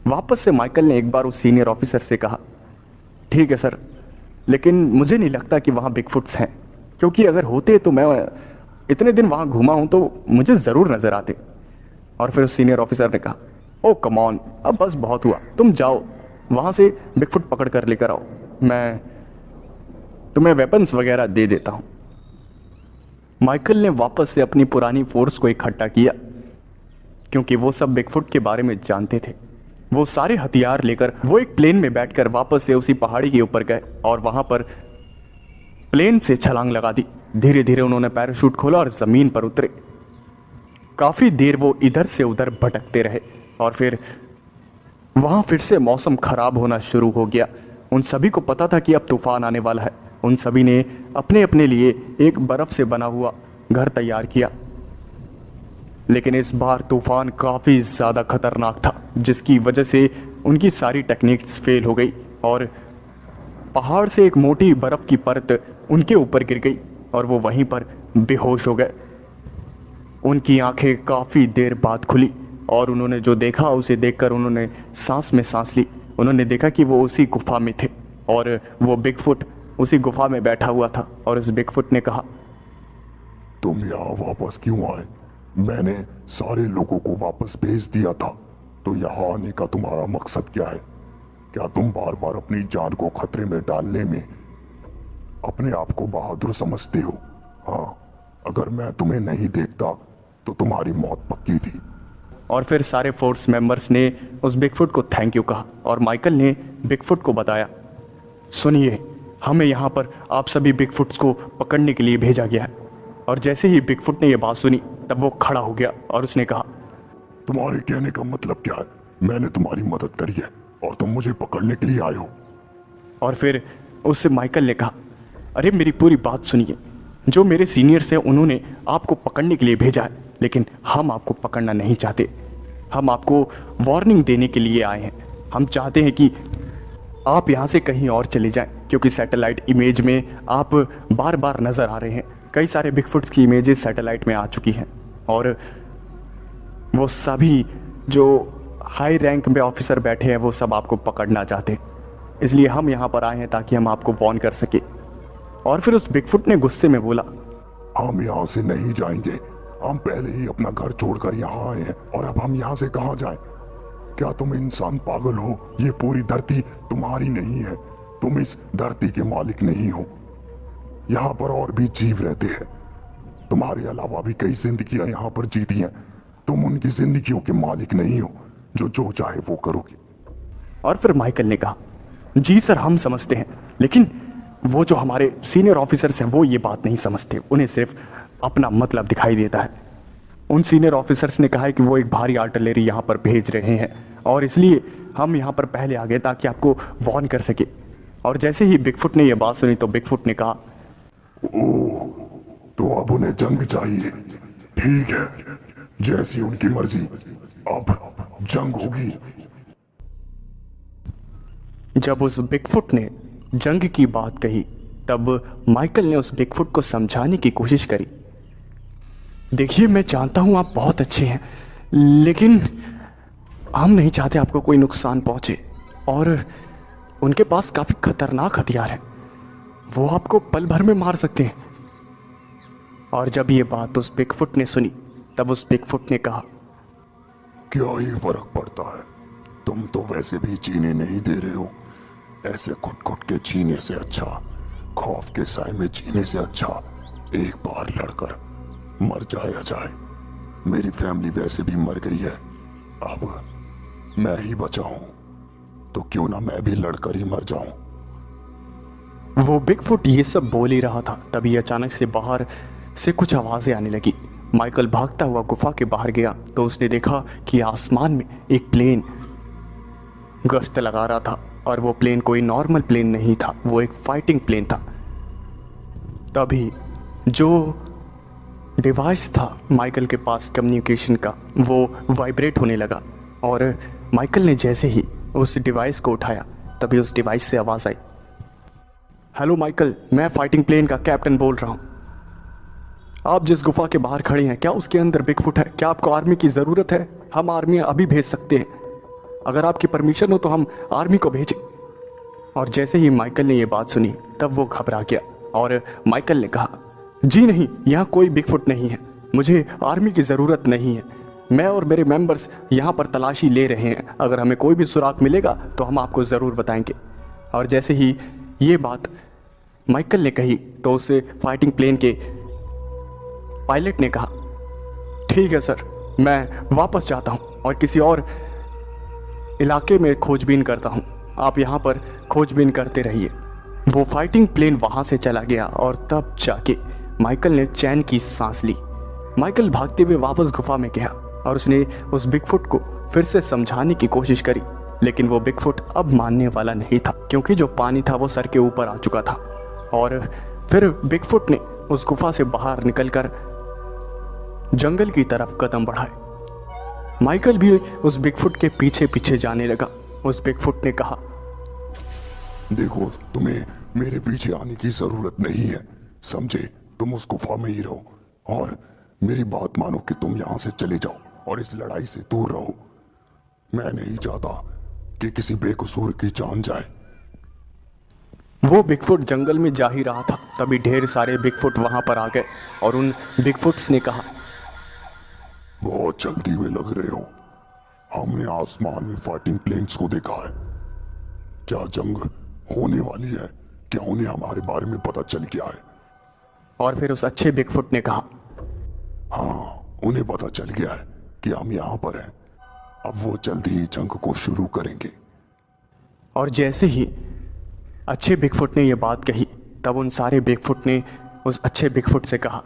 वापस से माइकल ने एक बार उस सीनियर ऑफिसर से कहा, ठीक है सर, लेकिन मुझे नहीं लगता कि वहाँ बिगफुट्स हैं, क्योंकि अगर होते तो मैं इतने दिन वहाँ घूमा हूँ तो मुझे ज़रूर नज़र आते। और फिर उस सीनियर ऑफिसर ने कहा, ओ कम ऑन, अब बस बहुत हुआ, तुम जाओ वहाँ से बिगफुट पकड़ कर लेकर आओ, मैं तुम्हें वेपन्स वगैरह दे देता हूँ। माइकल ने वापस से अपनी पुरानी फोर्स को इकट्ठा किया, क्योंकि वो सब बिगफुट के बारे में जानते थे। वो सारे हथियार लेकर वो एक प्लेन में बैठकर वापस से उसी पहाड़ी के ऊपर गए और वहां पर प्लेन से छलांग लगा दी। धीरे धीरे उन्होंने पैराशूट खोला और जमीन पर उतरे। काफी देर वो इधर से उधर भटकते रहे और फिर वहां फिर से मौसम खराब होना शुरू हो गया। उन सभी को पता था कि अब तूफान आने वाला है। उन सभी ने अपने अपने लिए एक बर्फ से बना हुआ घर तैयार किया, लेकिन इस बार तूफान काफ़ी ज़्यादा खतरनाक था, जिसकी वजह से उनकी सारी टेक्निक्स फेल हो गई और पहाड़ से एक मोटी बर्फ़ की परत उनके ऊपर गिर गई और वो वहीं पर बेहोश हो गए। उनकी आंखें काफ़ी देर बाद खुली और उन्होंने जो देखा उसे देखकर उन्होंने सांस में सांस ली। उन्होंने देखा कि वो उसी गुफा में थे और वो बिगफुट उसी गुफा में बैठा हुआ था। और उस बिगफुट ने कहा, तुम यहाँ वापस क्यों आए? मैंने सारे लोगों को वापस भेज दिया था, तो यहाँ आने का तुम्हारा मकसद क्या है? क्या तुम बार बार अपनी जान को खतरे में डालने में अपने आप को बहादुर समझते हो? हाँ, अगर मैं तुम्हें नहीं देखता तो तुम्हारी मौत पक्की थी। और फिर सारे फोर्स मेंबर्स ने उस बिगफुट को थैंक यू कहा और माइकल ने बिगफुट को बताया, सुनिए, हमें यहाँ पर आप सभी बिगफुट्स को पकड़ने के लिए भेजा गया है। और जैसे ही बिगफुट ने यह बात सुनी तब वो खड़ा हो गया और उसने कहा, तुम्हारे कहने का मतलब क्या है? मैंने तुम्हारी मदद करी है और तुम मुझे पकड़ने के लिए आए हो। और फिर उससे माइकल ने कहा, अरे मेरी पूरी बात सुनिए, जो मेरे सीनियर्स हैं उन्होंने आपको पकड़ने के लिए भेजा है, लेकिन हम आपको पकड़ना नहीं चाहते। हम आपको वार्निंग देने के लिए आए हैं। हम चाहते हैं कि आप यहाँ से कहीं और चले जाएं, क्योंकि सैटेलाइट इमेज में आप बार बार नज़र आ रहे हैं। कई सारे बिगफुट्स की इमेजेस सैटेलाइट में आ चुकी हैं और वो सभी जो हाई रैंक में ऑफिसर बैठे हैं वो सब आपको पकड़ना चाहते हैं। इसलिए हम यहाँ पर आए हैं ताकि हम आपको वार्न कर सके। और फिर उस बिगफुट ने गुस्से में बोला, हम यहाँ से नहीं जाएंगे। हम पहले ही अपना घर छोड़कर यहाँ आए हैं और अब हम यहाँ से कहाँ जाएं? क्या तुम इंसान पागल हो? ये पूरी धरती तुम्हारी नहीं है। तुम इस धरती के मालिक नहीं हो। यहाँ पर और भी जीव रहते हैं। तुम्हारे अलावा भी कई जिंदगियां यहाँ पर जीती हैं। तुम उनकी जिंदगियों के मालिक नहीं हो जो जो चाहे वो करोगे। और फिर माइकल ने कहा, जी सर, हम समझते हैं, लेकिन वो जो हमारे सीनियर ऑफिसर्स हैं वो ये बात नहीं समझते। उन्हें सिर्फ अपना मतलब दिखाई देता है। उन सीनियर ऑफिसर्स ने कहा है कि वो एक भारी आर्टिलरी यहाँ पर भेज रहे हैं और इसलिए हम यहाँ पर पहले आ गए ताकि आपको वार्न कर सके। और जैसे ही बिगफुट ने यह बात सुनी तो बिगफुट ने कहा, ओह, तो अब उन्हें जंग चाहिए। ठीक है, जैसी उनकी मर्जी, अब जंग होगी। जब उस बिगफुट ने जंग की बात कही तब माइकल ने उस बिगफुट को समझाने की कोशिश करी। देखिए, मैं जानता हूं आप बहुत अच्छे हैं, लेकिन हम नहीं चाहते आपको कोई नुकसान पहुंचे, और उनके पास काफ़ी खतरनाक हथियार है, वो आपको पल भर में मार सकते हैं। और जब ये बात उस बिगफुट ने सुनी तब उस बिगफुट ने कहा, क्या ही फर्क पड़ता है, तुम तो वैसे भी जीने नहीं दे रहे हो। ऐसे घुट घुट के जीने से अच्छा, खौफ के साए में जीने से अच्छा एक बार लड़कर मर जाया जाए। मेरी फैमिली वैसे भी मर गई है, अब मैं ही बचा हूं, तो क्यों ना मैं भी लड़कर ही मर जाऊं। वो बिगफुट ये सब बोल ही रहा था, तभी अचानक से बाहर से कुछ आवाज़ें आने लगी। माइकल भागता हुआ गुफा के बाहर गया तो उसने देखा कि आसमान में एक प्लेन गश्त लगा रहा था, और वो प्लेन कोई नॉर्मल प्लेन नहीं था, वो एक फाइटिंग प्लेन था। तभी जो डिवाइस था माइकल के पास कम्युनिकेशन का, वो वाइब्रेट होने लगा, और माइकल ने जैसे ही उस डिवाइस को उठाया तभी उस डिवाइस से आवाज़ आई, हेलो माइकल, मैं फाइटिंग प्लेन का कैप्टन बोल रहा हूँ। आप जिस गुफा के बाहर खड़े हैं, क्या उसके अंदर बिगफुट है? क्या आपको आर्मी की ज़रूरत है? हम आर्मी अभी भेज सकते हैं, अगर आपकी परमिशन हो तो हम आर्मी को भेजें। और जैसे ही माइकल ने ये बात सुनी तब वो घबरा गया, और माइकल ने कहा, जी नहीं, यहाँ कोई बिगफुट नहीं है, मुझे आर्मी की ज़रूरत नहीं है, मैं और मेरे मेंबर्स यहाँ पर तलाशी ले रहे हैं, अगर हमें कोई भी सुराग मिलेगा तो हम आपको ज़रूर बताएंगे। और जैसे ही ये बात माइकल ने कही तो उसे फाइटिंग प्लेन के पायलट ने कहा, ठीक है सर, मैं वापस जाता हूँ और किसी और इलाके में खोजबीन करता हूँ, आप यहाँ पर खोजबीन करते रहिए। वो फाइटिंग प्लेन वहाँ से चला गया, और तब जाके माइकल ने चैन की सांस ली। माइकल भागते हुए वापस गुफा में गया और उसने उस बिगफुट को फिर से समझाने की कोशिश करी, लेकिन वो बिगफुट अब मानने वाला नहीं था, क्योंकि जो पानी था वो सर के ऊपर आ चुका था। और फिर बिगफुट ने उस गुफा से बाहर निकलकर जंगल की तरफ कदम बढ़ाए। माइकल भी उस बिगफुट के पीछे पीछे जाने लगा। उस बिगफुट ने कहा, देखो, तुम्हें मेरे पीछे आने की जरूरत नहीं है, समझे? तुम उस गुफा में ही रहो और मेरी बात मानो कि तुम यहां से चले जाओ और इस लड़ाई से दूर रहो। मैं नहीं चाहता कि किसी बेकसूर की जान जाए। वो बिगफुट जंगल में जा ही रहा था, तभी ढेर सारे बिगफुट वहां पर आ गए और उन बिगफुट्स ने कहा, बहुत जल्दी में लग रहे हो, हमने आसमान में फाइटिंग प्लेन्स को देखा है। क्या जंग होने वाली है? क्या उन्हें हमारे बारे में पता चल गया है? और फिर उस अच्छे बिगफुट ने कहा, हाँ, उन्हें पता चल गया है कि हम यहाँ पर हैं। अब वो जल्दी ही जंग को शुरू करेंगे। और जैसे ही अच्छे बिगफुट ने यह बात कही तब उन सारे बिगफुट ने उस अच्छे बिगफुट से कहा,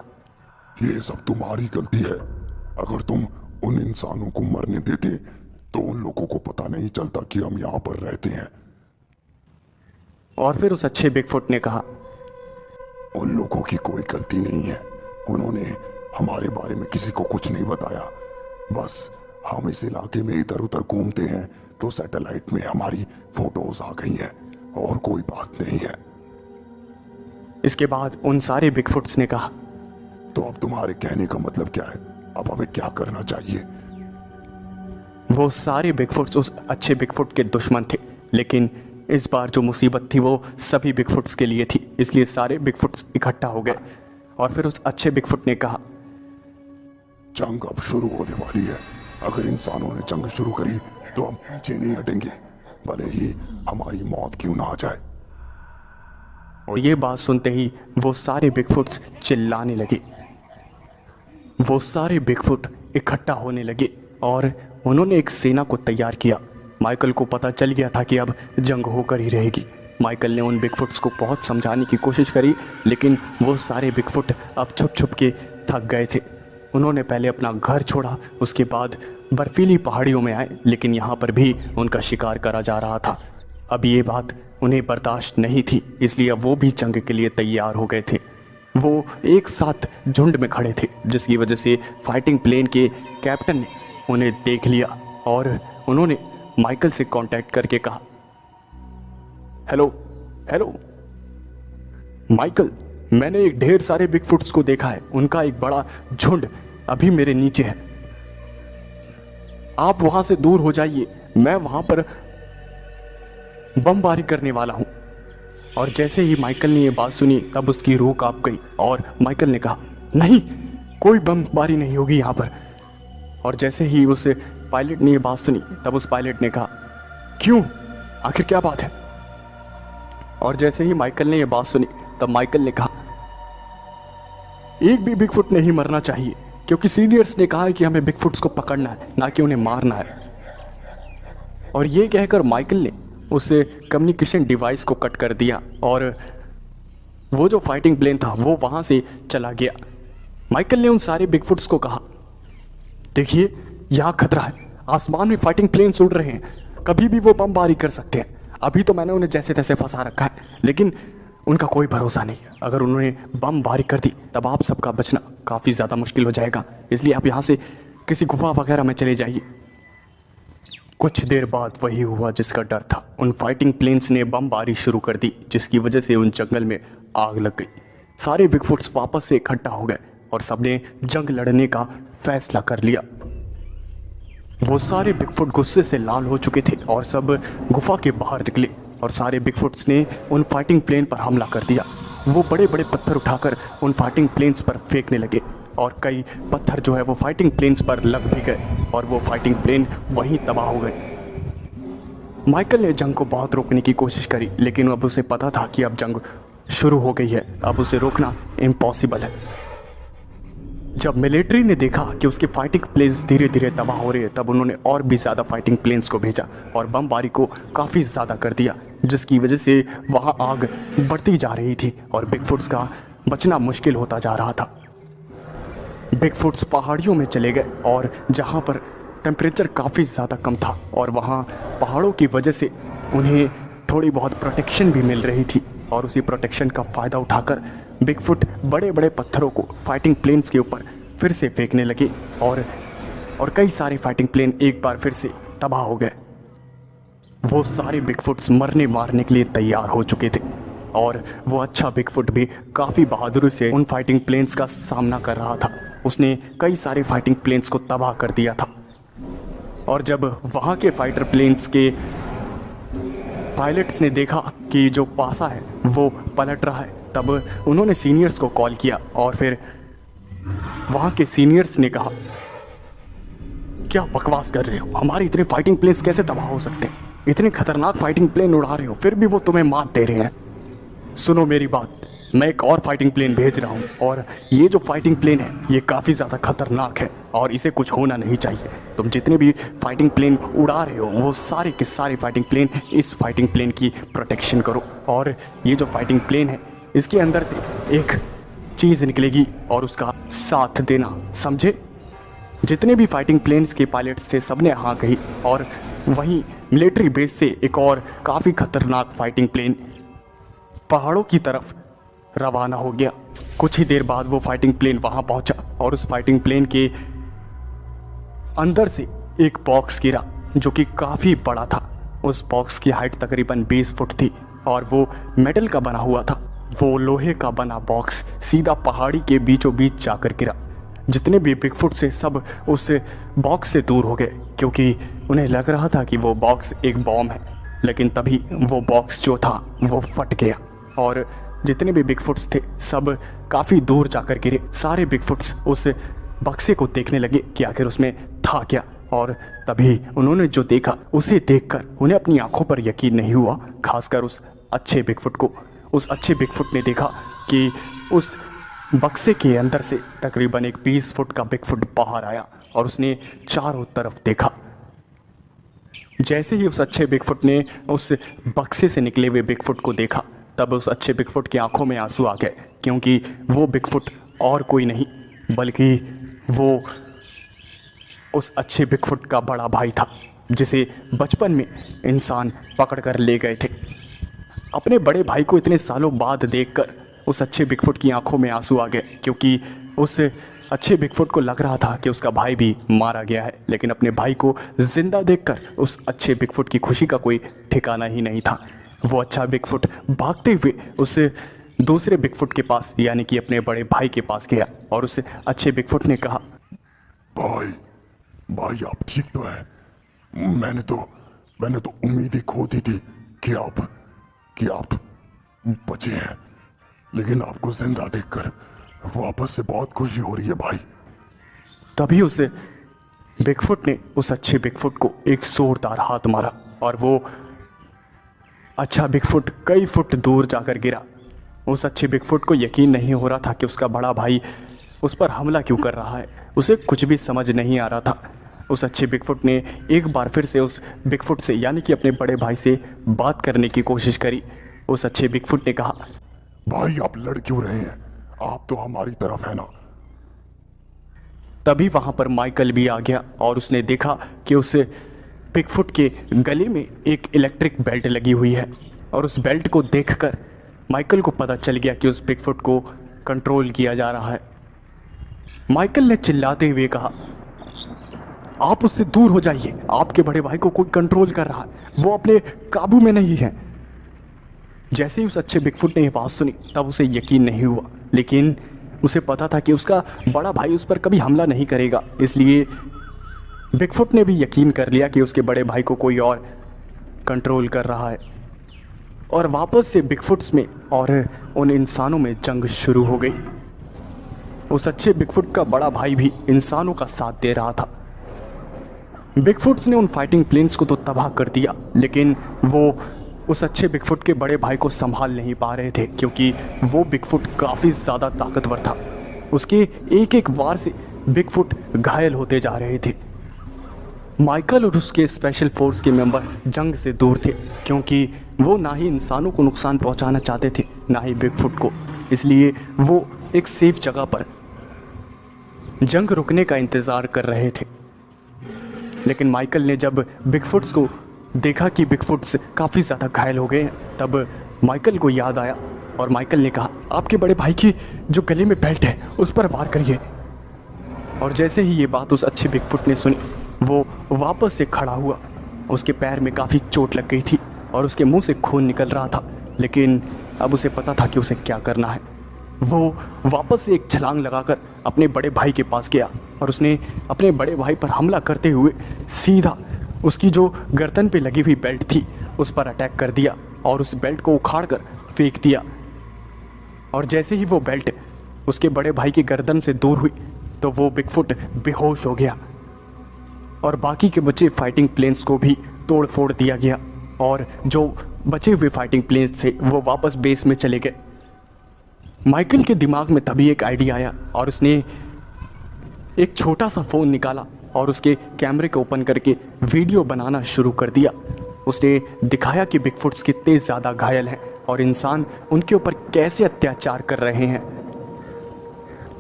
ये सब तुम्हारी गलती है। अगर तुम उन इंसानों को मरने देते तो उन लोगों को पता नहीं चलता कि हम यहाँ पर रहते हैं। और फिर उस अच्छे बिगफुट ने कहा, उन लोगों की कोई गलती नहीं है, उन्होंने हमारे बारे में किसी को कुछ नहीं बताया। बस हम इस इलाके में इधर उधर घूमते हैं तो सैटेलाइट में हमारी फोटोज आ गई हैं, और कोई बात नहीं है। इसके बाद उन सारे बिगफुट्स ने कहा, तो अब तुम्हारे कहने का मतलब क्या है? अब हमें क्या करना चाहिए? वो सारे बिगफुट्स उस अच्छे बिगफुट के दुश्मन थे, लेकिन इस बार जो मुसीबत थी वो सभी बिगफुट्स के लिए थी, इसलिए सारे बिगफुट्स इकट्ठा हो गए। और फिर उस अच्छे बिगफुट ने कहा, जंग अब शुरू होने वाली है। अगर इंसानों ने जंग शुरू करी तो हम पीछे नहीं हटेंगे, भले ही हमारी मौत क्यों ना आ जाए। और ये बात सुनते ही वो सारे बिगफुट्स चिल्लाने लगे। वो सारे बिगफुट इकट्ठा होने लगे और उन्होंने एक सेना को तैयार किया। माइकल को पता चल गया था कि अब जंग होकर ही रहेगी। माइकल ने उन बिगफुट्स को बहुत समझाने की कोशिश करी, लेकिन वो सारे बिगफुट अब छुप छुप के थक गए थे। उन्होंने पहले अपना घर छोड़ा, उसके बाद बर्फीली पहाड़ियों में आए, लेकिन यहाँ पर भी उनका शिकार करा जा रहा था। अब ये बात उन्हें बर्दाश्त नहीं थी, इसलिए अब वो भी जंग के लिए तैयार हो गए थे। वो एक साथ झुंड में खड़े थे, जिसकी वजह से फाइटिंग प्लेन के कैप्टन ने उन्हें देख लिया और उन्होंने माइकल से कांटेक्ट करके कहा, हेलो हेलो माइकल, मैंने एक ढेर सारे बिगफुट्स को देखा है, उनका एक बड़ा झुंड अभी मेरे नीचे है, आप वहां से दूर हो जाइए, मैं वहां पर बमबारी करने वाला हूं। और जैसे ही माइकल ने ये बात सुनी तब उसकी रूह कांप गई और माइकल ने कहा, नहीं, कोई बमबारी नहीं होगी यहाँ पर। और जैसे ही उस पायलट ने ये बात सुनी तब उस पायलट ने कहा, क्यों, आखिर क्या बात है। और जैसे ही माइकल ने ये बात सुनी तब माइकल ने कहा, एक भी बिगफुट नहीं मरना चाहिए, क्योंकि सीनियर्स ने कहा है कि हमें बिगफुट्स को पकड़ना है, ना कि उन्हें मारना है। और ये कहकर माइकल ने उस कम्युनिकेशन डिवाइस को कट कर दिया और वो जो फाइटिंग प्लेन था वो वहां से चला गया। माइकल ने उन सारे बिगफुट्स को कहा, देखिए यहाँ खतरा है, आसमान में फाइटिंग प्लेन्स उड़ रहे हैं, कभी भी वो बमबारी कर सकते हैं। अभी तो मैंने उन्हें जैसे तैसे फंसा रखा है, लेकिन उनका कोई भरोसा नहीं है। अगर उन्होंने बमबारी कर दी तब आप सबका बचना काफ़ी ज़्यादा मुश्किल हो जाएगा, इसलिए आप यहाँ से किसी गुफा वगैरह में चले जाइए। कुछ देर बाद वही हुआ जिसका डर था। उन फाइटिंग प्लेन्स ने बमबारी शुरू कर दी, जिसकी वजह से उन जंगल में आग लग गई। सारे बिगफुट्स वापस से इकट्ठा हो गए और सबने जंग लड़ने का फैसला कर लिया। वो सारे बिगफुट गुस्से से लाल हो चुके थे और सब गुफा के बाहर निकले और सारे बिगफुट्स ने उन फाइटिंग प्लेन पर हमला कर दिया। वो बड़े बड़े पत्थर उठाकर उन फाइटिंग प्लेन्स पर फेंकने लगे और कई पत्थर जो है वो फाइटिंग प्लेन्स पर लग भी गए और वो फाइटिंग प्लेन वहीं तबाह हो गए। माइकल ने जंग को बहुत रोकने की कोशिश करी, लेकिन अब उसे पता था कि अब जंग शुरू हो गई है, अब उसे रोकना इम्पॉसिबल है। जब मिलिट्री ने देखा कि उसके फाइटिंग प्लेन्स धीरे धीरे तबाह हो रहे हैं, तब उन्होंने और भी ज़्यादा फाइटिंग प्लेन्स को भेजा और बमबारी को काफ़ी ज़्यादा कर दिया, जिसकी वजह से वहाँ आग बढ़ती जा रही थी और बिगफुट्स का बचना मुश्किल होता जा रहा था। बिगफुट्स पहाड़ियों में चले गए और जहाँ पर टेम्परेचर काफ़ी ज़्यादा कम था और वहाँ पहाड़ों की वजह से उन्हें थोड़ी बहुत प्रोटेक्शन भी मिल रही थी और उसी प्रोटेक्शन का फ़ायदा उठाकर बिगफुट बड़े बड़े पत्थरों को फाइटिंग प्लेन्स के ऊपर फिर से फेंकने लगे और कई सारे फाइटिंग प्लेन एक बार फिर से तबाह हो गए। वो सारे बिगफुट्स मरने मारने के लिए तैयार हो चुके थे और वो अच्छा बिगफुट भी काफ़ी बहादुरी से उन फाइटिंग प्लेन्स का सामना कर रहा था। उसने कई सारे फाइटिंग प्लेन्स को तबाह कर दिया था और जब वहाँ के फाइटर प्लेन्स के पायलट्स ने देखा कि जो पासा है वो पलट रहा है, तब उन्होंने सीनियर्स को कॉल किया और फिर वहाँ के सीनियर्स ने कहा, क्या बकवास कर रहे हो, हमारे इतने फाइटिंग प्लेन्स कैसे तबाह हो सकते हैं, इतने खतरनाक फाइटिंग प्लेन उड़ा रहे हो फिर भी वो तुम्हें मात दे रहे हैं। सुनो मेरी बात, मैं एक और फाइटिंग प्लेन भेज रहा हूँ और ये जो फाइटिंग प्लेन है ये काफ़ी ज़्यादा खतरनाक है और इसे कुछ होना नहीं चाहिए। तुम जितने भी फाइटिंग प्लेन उड़ा रहे हो वो सारे के सारे फाइटिंग प्लेन इस फाइटिंग प्लेन की प्रोटेक्शन करो और ये जो फाइटिंग प्लेन है इसके अंदर से एक चीज़ निकलेगी और उसका साथ देना, समझे। जितने भी फाइटिंग प्लेन्स के पायलट्स थे सबने हाँ कही और वहीं मिलिट्री बेस से एक और काफ़ी खतरनाक फाइटिंग प्लेन पहाड़ों की तरफ रवाना हो गया। कुछ ही देर बाद वो फाइटिंग प्लेन वहाँ पहुँचा और उस फाइटिंग प्लेन के अंदर से एक बॉक्स गिरा जो कि काफ़ी बड़ा था। उस बॉक्स की हाइट तकरीबन 20 फुट थी और वो मेटल का बना हुआ था। वो लोहे का बना बॉक्स सीधा पहाड़ी के बीचों बीच जाकर गिरा। जितने भी बिगफुट से सब उस बॉक्स से दूर हो गए क्योंकि उन्हें लग रहा था कि वो बॉक्स एक बॉम्ब है, लेकिन तभी वो बॉक्स जो था वो फट गया और जितने भी बिगफुट्स थे सब काफ़ी दूर जाकर गिरे। सारे बिगफुट्स उस बक्से को देखने लगे कि आखिर उसमें था क्या और तभी उन्होंने जो देखा उसे देखकर उन्हें अपनी आंखों पर यकीन नहीं हुआ। खासकर उस अच्छे बिगफुट को। उस अच्छे बिगफुट ने देखा कि उस बक्से के अंदर से तकरीबन एक 20 फुट का बिगफुट बाहर आया और उसने चारों तरफ देखा। जैसे ही उस अच्छे बिगफुट ने उस बक्से से निकले हुए बिगफुट को देखा तब उस अच्छे बिगफुट की आंखों में आंसू आ गए क्योंकि वो बिगफुट और कोई नहीं बल्कि वो उस अच्छे बिगफुट का बड़ा भाई था जिसे बचपन में इंसान पकड़ कर ले गए थे। अपने बड़े भाई को इतने सालों बाद देखकर उस अच्छे बिगफुट की आंखों में आंसू आ गए, क्योंकि उस अच्छे बिगफुट को लग रहा था कि उसका भाई भी मारा गया है। लेकिन अपने भाई को जिंदा देखकर उस अच्छे बिगफुट की खुशी का कोई ठिकाना ही नहीं था। वो अच्छा बिगफुट भागते हुए उस दूसरे बिगफुट के पास, यानी कि अपने बड़े भाई के पास गया और उस अच्छे बिगफुट ने कहा, भाई आप ठीक तो है? मैंने तो उम्मीद ही खो दी थी कि आप बचे हैं, लेकिन आपको जिंदा देखकर वापस से बहुत खुशी हो रही है भाई। तभी उस बिगफुट ने उस अच्छे बिगफुट को एक जोरदार हाथ मारा और वो अच्छा बिगफुट कई फुट दूर जाकर गिरा। उस अच्छे बिगफुट को यकीन नहीं हो रहा था कि उसका बड़ा भाई उस पर हमला क्यों कर रहा है। उसे कुछ भी समझ नहीं आ रहा था। उस अच्छे बिगफुट ने एक बार फिर से उस बिगफुट से, यानी कि अपने बड़े भाई से बात करने की कोशिश करी। उस अच्छे बिगफुट ने कहा, भाई आप लड़ क्यों रहे हैं? आप तो हमारी तरफ है ना। तभी वहां पर माइकल भी आ गया और उसने देखा कि उस बिगफुट के गले में एक इलेक्ट्रिक बेल्ट लगी हुई है। और उस बेल्ट को देखकर माइकल को पता चल गया कि उस बिगफुट को कंट्रोल किया जा रहा है। माइकल ने चिल्लाते हुए कहा, आप उससे दूर हो जाइए, आपके बड़े भाई को कोई कंट्रोल कर रहा है, वो अपने काबू में नहीं है। जैसे ही उस अच्छे बिगफुट ने यह बात सुनी तब उसे यकीन नहीं हुआ, लेकिन उसे पता था कि उसका बड़ा भाई उस पर कभी हमला नहीं करेगा। इसलिए बिगफुट ने भी यकीन कर लिया कि उसके बड़े भाई को कोई और कंट्रोल कर रहा है। और वापस से बिगफुट्स में और उन इंसानों में जंग शुरू हो गई। उस अच्छे बिगफुट का बड़ा भाई भी इंसानों का साथ दे रहा था। बिगफुट्स ने उन फाइटिंग प्लेन्स को तो तबाह कर दिया, लेकिन वो उस अच्छे बिगफुट के बड़े भाई को संभाल नहीं पा रहे थे, क्योंकि वो बिगफुट काफ़ी ज़्यादा ताकतवर था। उसके एक एक वार से बिगफुट घायल होते जा रहे थे। माइकल और उसके स्पेशल फोर्स के मेंबर जंग से दूर थे, क्योंकि वो ना ही इंसानों को नुकसान पहुंचाना चाहते थे, ना ही बिगफुट को। इसलिए वो एक सेफ जगह पर जंग रुकने का इंतज़ार कर रहे थे। लेकिन माइकल ने जब बिगफुट्स को देखा कि बिगफुट्स काफ़ी ज़्यादा घायल हो गए हैं, तब माइकल को याद आया और माइकल ने कहा, आपके बड़े भाई की जो गले में बेल्ट है उस पर वार करिए। और जैसे ही ये बात उस अच्छे बिगफुट ने सुनी, वो वापस से खड़ा हुआ। उसके पैर में काफ़ी चोट लग गई थी और उसके मुंह से खून निकल रहा था, लेकिन अब उसे पता था कि उसे क्या करना है। वो वापस से एक छलांग लगाकर अपने बड़े भाई के पास गया और उसने अपने बड़े भाई पर हमला करते हुए सीधा उसकी जो गर्दन पे लगी हुई बेल्ट थी उस पर अटैक कर दिया और उस बेल्ट को उखाड़ कर फेंक दिया। और जैसे ही वो बेल्ट उसके बड़े भाई की गर्दन से दूर हुई तो वो बिगफुट बेहोश हो गया और बाकी के बचे फाइटिंग प्लेन्स को भी तोड़ फोड़ दिया गया और जो बचे हुए फाइटिंग प्लेन्स थे वो वापस बेस में चले गए। माइकल के दिमाग में तभी एक आइडिया आया और उसने एक छोटा सा फ़ोन निकाला और उसके कैमरे को ओपन करके वीडियो बनाना शुरू कर दिया। उसने दिखाया कि बिगफुट्स कितने ज़्यादा घायल हैं और इंसान उनके ऊपर कैसे अत्याचार कर रहे हैं।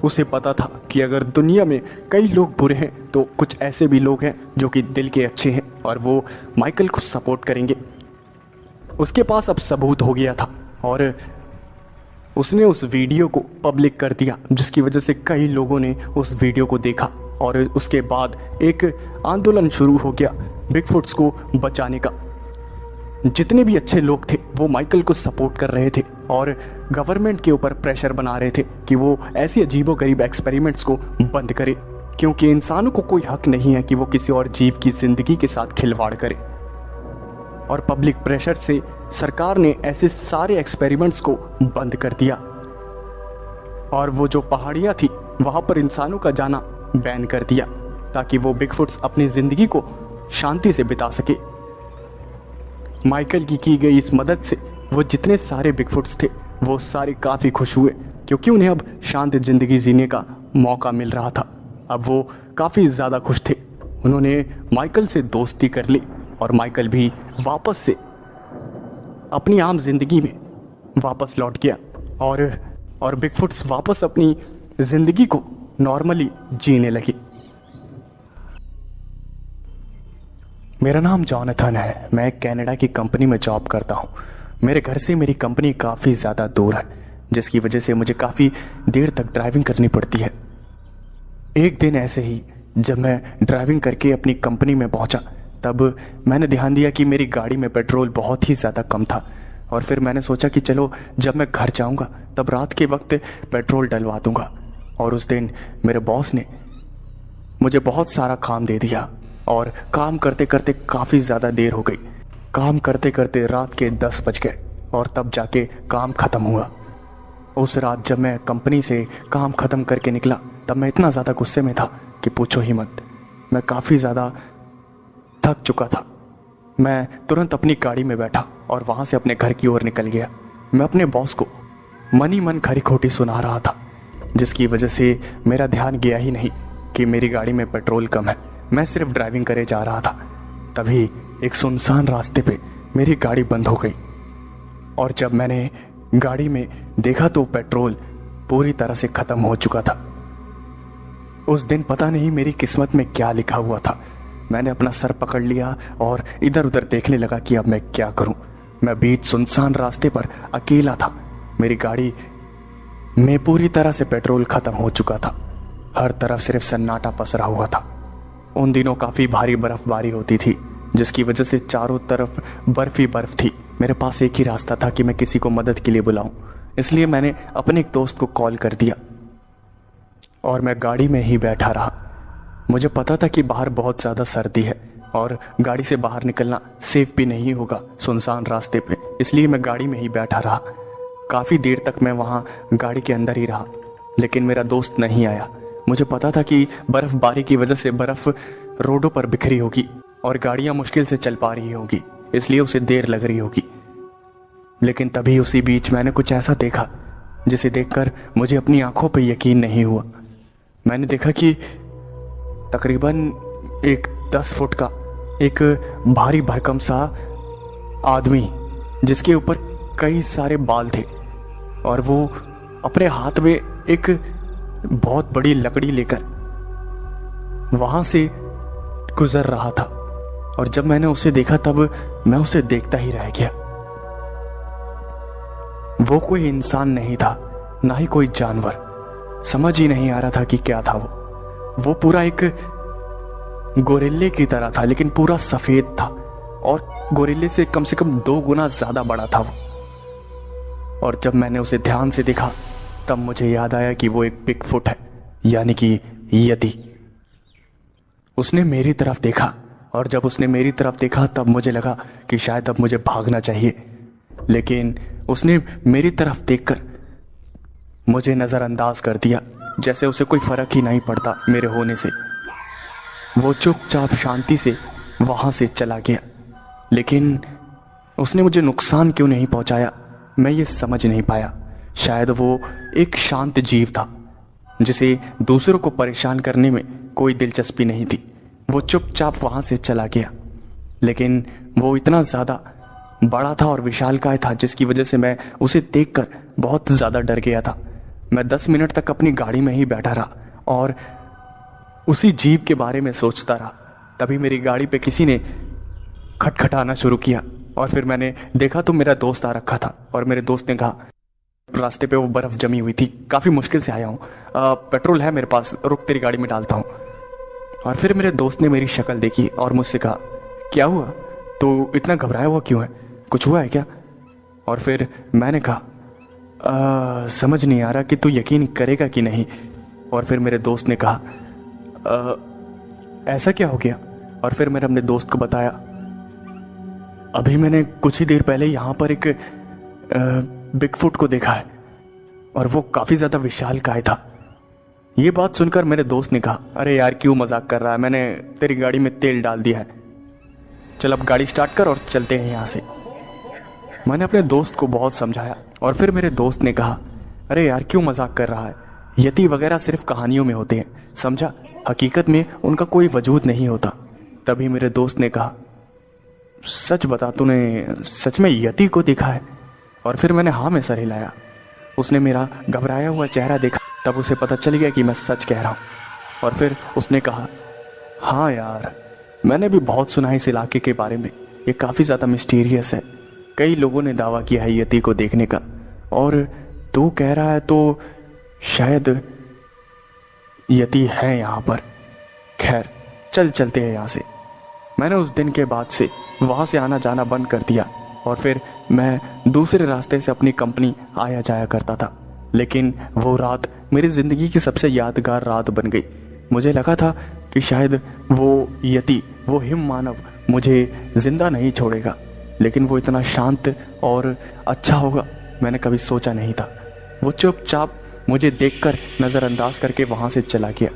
उसे पता था कि अगर दुनिया में कई लोग बुरे हैं तो कुछ ऐसे भी लोग हैं जो कि दिल के अच्छे हैं और वो माइकल को सपोर्ट करेंगे। उसके पास अब सबूत हो गया था और उसने उस वीडियो को पब्लिक कर दिया, जिसकी वजह से कई लोगों ने उस वीडियो को देखा और उसके बाद एक आंदोलन शुरू हो गया बिगफुट्स को बचाने का। जितने भी अच्छे लोग थे वो माइकल को सपोर्ट कर रहे थे और गवर्नमेंट के ऊपर प्रेशर बना रहे थे कि वो ऐसी अजीबोगरीब एक्सपेरिमेंट्स को बंद करे, क्योंकि इंसानों को कोई हक नहीं है कि वो किसी और जीव की ज़िंदगी के साथ खिलवाड़ करे। और पब्लिक प्रेशर से सरकार ने ऐसे सारे एक्सपेरिमेंट्स को बंद कर दिया और वो जो पहाड़ियाँ थी वहाँ पर इंसानों का जाना बैन कर दिया ताकि वो बिगफुट्स अपनी ज़िंदगी को शांति से बिता सके। माइकल की गई इस मदद से वो जितने सारे बिगफुट्स थे वो सारे काफ़ी खुश हुए, क्योंकि उन्हें अब शांत ज़िंदगी जीने का मौका मिल रहा था। अब वो काफ़ी ज़्यादा खुश थे। उन्होंने माइकल से दोस्ती कर ली और माइकल भी वापस से अपनी आम जिंदगी में वापस लौट गया और बिगफुट्स वापस अपनी ज़िंदगी को नॉर्मली जीने लगे। मेरा नाम जॉनथन है। मैं कनाडा की कंपनी में जॉब करता हूँ। मेरे घर से मेरी कंपनी काफ़ी ज़्यादा दूर है। जिसकी वजह से मुझे काफ़ी देर तक ड्राइविंग करनी पड़ती है। एक दिन ऐसे ही जब मैं ड्राइविंग करके अपनी कंपनी में पहुंचा, तब मैंने ध्यान दिया कि मेरी गाड़ी में पेट्रोल बहुत ही ज़्यादा कम था। और फिर मैंने सोचा कि चलो जब मैं घर जाऊंगा तब रात के वक्त पेट्रोल डलवा दूंगा। और उस दिन मेरे बॉस ने मुझे बहुत सारा काम दे दिया और काम करते करते काफ़ी ज़्यादा देर हो गई। काम करते करते रात के 10 बज गए और तब जाके काम ख़त्म हुआ। उस रात जब मैं कंपनी से काम ख़त्म करके निकला तब मैं इतना ज़्यादा गुस्से में था कि पूछो ही मत। मैं काफ़ी ज़्यादा थक चुका था। मैं तुरंत अपनी गाड़ी में बैठा और वहाँ से अपने घर की ओर निकल गया। मैं अपने बॉस को मन ही मन खरी खोटी सुना रहा था, जिसकी वजह से मेरा ध्यान गया ही नहीं कि मेरी गाड़ी में पेट्रोल कम है। मैं सिर्फ ड्राइविंग करे जा रहा था। तभी एक सुनसान रास्ते पे मेरी गाड़ी बंद हो गई और जब मैंने गाड़ी में देखा तो पेट्रोल पूरी तरह से ख़त्म हो चुका था। उस दिन पता नहीं मेरी किस्मत में क्या लिखा हुआ था। मैंने अपना सर पकड़ लिया और इधर उधर देखने लगा कि अब मैं क्या करूं। मैं बीच सुनसान रास्ते पर अकेला था। मेरी गाड़ी में पूरी तरह से पेट्रोल खत्म हो चुका था। हर तरफ सिर्फ सन्नाटा पसरा हुआ था। उन दिनों काफ़ी भारी बर्फबारी होती थी, जिसकी वजह से चारों तरफ बर्फ ही बर्फ थी। मेरे पास एक ही रास्ता था कि मैं किसी को मदद के लिए बुलाऊं। इसलिए मैंने अपने एक दोस्त को कॉल कर दिया और मैं गाड़ी में ही बैठा रहा। मुझे पता था कि बाहर बहुत ज़्यादा सर्दी है और गाड़ी से बाहर निकलना सेफ भी नहीं होगा सुनसान रास्ते पे, इसलिए मैं गाड़ी में ही बैठा रहा। काफ़ी देर तक मैं वहाँ गाड़ी के अंदर ही रहा, लेकिन मेरा दोस्त नहीं आया। मुझे पता था कि बर्फबारी की वजह से बर्फ़ रोडों पर बिखरी होगी और गाड़ियाँ मुश्किल से चल पा रही होगी, इसलिए उसे देर लग रही होगी। लेकिन तभी उसी बीच मैंने कुछ ऐसा देखा जिसे देखकर मुझे अपनी आंखों पर यकीन नहीं हुआ। मैंने देखा कि तकरीबन एक 10 फुट का एक भारी भरकम सा आदमी, जिसके ऊपर कई सारे बाल थे और वो अपने हाथ में एक बहुत बड़ी लकड़ी लेकर वहां से गुजर रहा था। और जब मैंने उसे देखा तब मैं उसे देखता ही रह गया। वो कोई इंसान नहीं था, ना ही कोई जानवर। समझ ही नहीं आ रहा था कि क्या था वो पूरा एक गोरिल्ले की तरह था, लेकिन पूरा सफेद था और गोरिल्ले से कम 2 गुना ज्यादा बड़ा था वो। और जब मैंने उसे ध्यान से देखा तब मुझे याद आया कि वो एक बिगफुट है, यानी कि यति। उसने मेरी तरफ देखा और जब उसने मेरी तरफ देखा तब मुझे लगा कि शायद अब मुझे भागना चाहिए, लेकिन उसने मेरी तरफ देखकर मुझे नजरअंदाज कर दिया, जैसे उसे कोई फर्क ही नहीं पड़ता मेरे होने से। वो चुपचाप शांति से वहां से चला गया। लेकिन उसने मुझे नुकसान क्यों नहीं पहुंचाया, मैं ये समझ नहीं पाया। शायद वो एक शांत जीव था जिसे दूसरों को परेशान करने में कोई दिलचस्पी नहीं थी। वो चुपचाप वहां से चला गया, लेकिन वो इतना ज़्यादा बड़ा था और विशालकाय था, जिसकी वजह से मैं उसे देखकर बहुत ज़्यादा डर गया था। मैं 10 मिनट तक अपनी गाड़ी में ही बैठा रहा और उसी जीव के बारे में सोचता रहा। तभी मेरी गाड़ी पे किसी ने खटखटाना शुरू किया और फिर मैंने देखा तो मेरा दोस्त आ रखा था। और मेरे दोस्त ने कहा, रास्ते पे वो बर्फ जमी हुई थी, काफ़ी मुश्किल से आया हूँ, पेट्रोल है मेरे पास, रुक तेरी गाड़ी में डालता हूँ। और फिर मेरे दोस्त ने मेरी शक्ल देखी और मुझसे कहा, क्या हुआ, तो इतना घबराया हुआ क्यों है, कुछ हुआ है क्या? और फिर मैंने कहा, समझ नहीं आ रहा कि तू यकीन करेगा कि नहीं। और फिर मेरे दोस्त ने कहा, ऐसा क्या हो गया? और फिर मैंने अपने दोस्त को बताया, अभी मैंने कुछ ही देर पहले यहाँ पर एक बिगफुट को देखा है और वो काफ़ी ज़्यादा विशालकाय था। ये बात सुनकर मेरे दोस्त ने कहा, अरे यार क्यों मजाक कर रहा है, मैंने तेरी गाड़ी में तेल डाल दिया है, चल अब गाड़ी स्टार्ट कर और चलते हैं यहाँ से। मैंने अपने दोस्त को बहुत समझाया और फिर मेरे दोस्त ने कहा, अरे यार क्यों मजाक कर रहा है, यति वगैरह सिर्फ कहानियों में होते हैं, समझा, हकीकत में उनका कोई वजूद नहीं होता। तभी मेरे दोस्त ने कहा, सच बता, तूने सच में यति को देखा है? और फिर मैंने हाँ में सर हिलाया। उसने मेरा घबराया हुआ चेहरा देखा, तब उसे पता चल गया कि मैं सच कह रहा हूँ। और फिर उसने कहा, हाँ यार, मैंने भी बहुत सुना है इस इलाके के बारे में, ये काफ़ी ज़्यादा मिस्टीरियस है। कई लोगों ने दावा किया है यति को देखने का और तू कह रहा है तो शायद यति है यहाँ पर। खैर चल चलते हैं यहाँ से। मैंने उस दिन के बाद से वहाँ से आना जाना बंद कर दिया और फिर मैं दूसरे रास्ते से अपनी कंपनी आया जाया करता था। लेकिन वो रात मेरी ज़िंदगी की सबसे यादगार रात बन गई। मुझे लगा था कि शायद वो यति, वो हिम मानव मुझे ज़िंदा नहीं छोड़ेगा, लेकिन वो इतना शांत और अच्छा होगा मैंने कभी सोचा नहीं था। वो चुपचाप मुझे देखकर नज़रअंदाज करके वहाँ से चला गया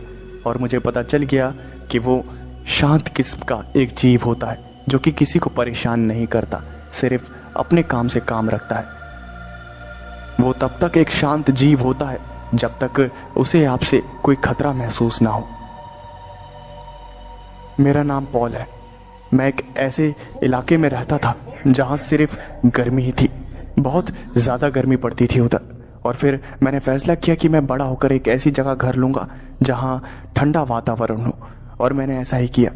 और मुझे पता चल गया कि वो शांत किस्म का एक जीव होता है जो कि किसी को परेशान नहीं करता, सिर्फ अपने काम से काम रखता है। वो तब तक एक शांत जीव होता है जब तक उसे आपसे कोई खतरा महसूस ना हो। मेरा नाम पॉल है। मैं एक ऐसे इलाके में रहता था जहाँ सिर्फ गर्मी ही थी, बहुत ज़्यादा गर्मी पड़ती थी उधर। और फिर मैंने फैसला किया कि मैं बड़ा होकर एक ऐसी जगह घर लूँगा जहाँ ठंडा वातावरण हो, और मैंने ऐसा ही किया।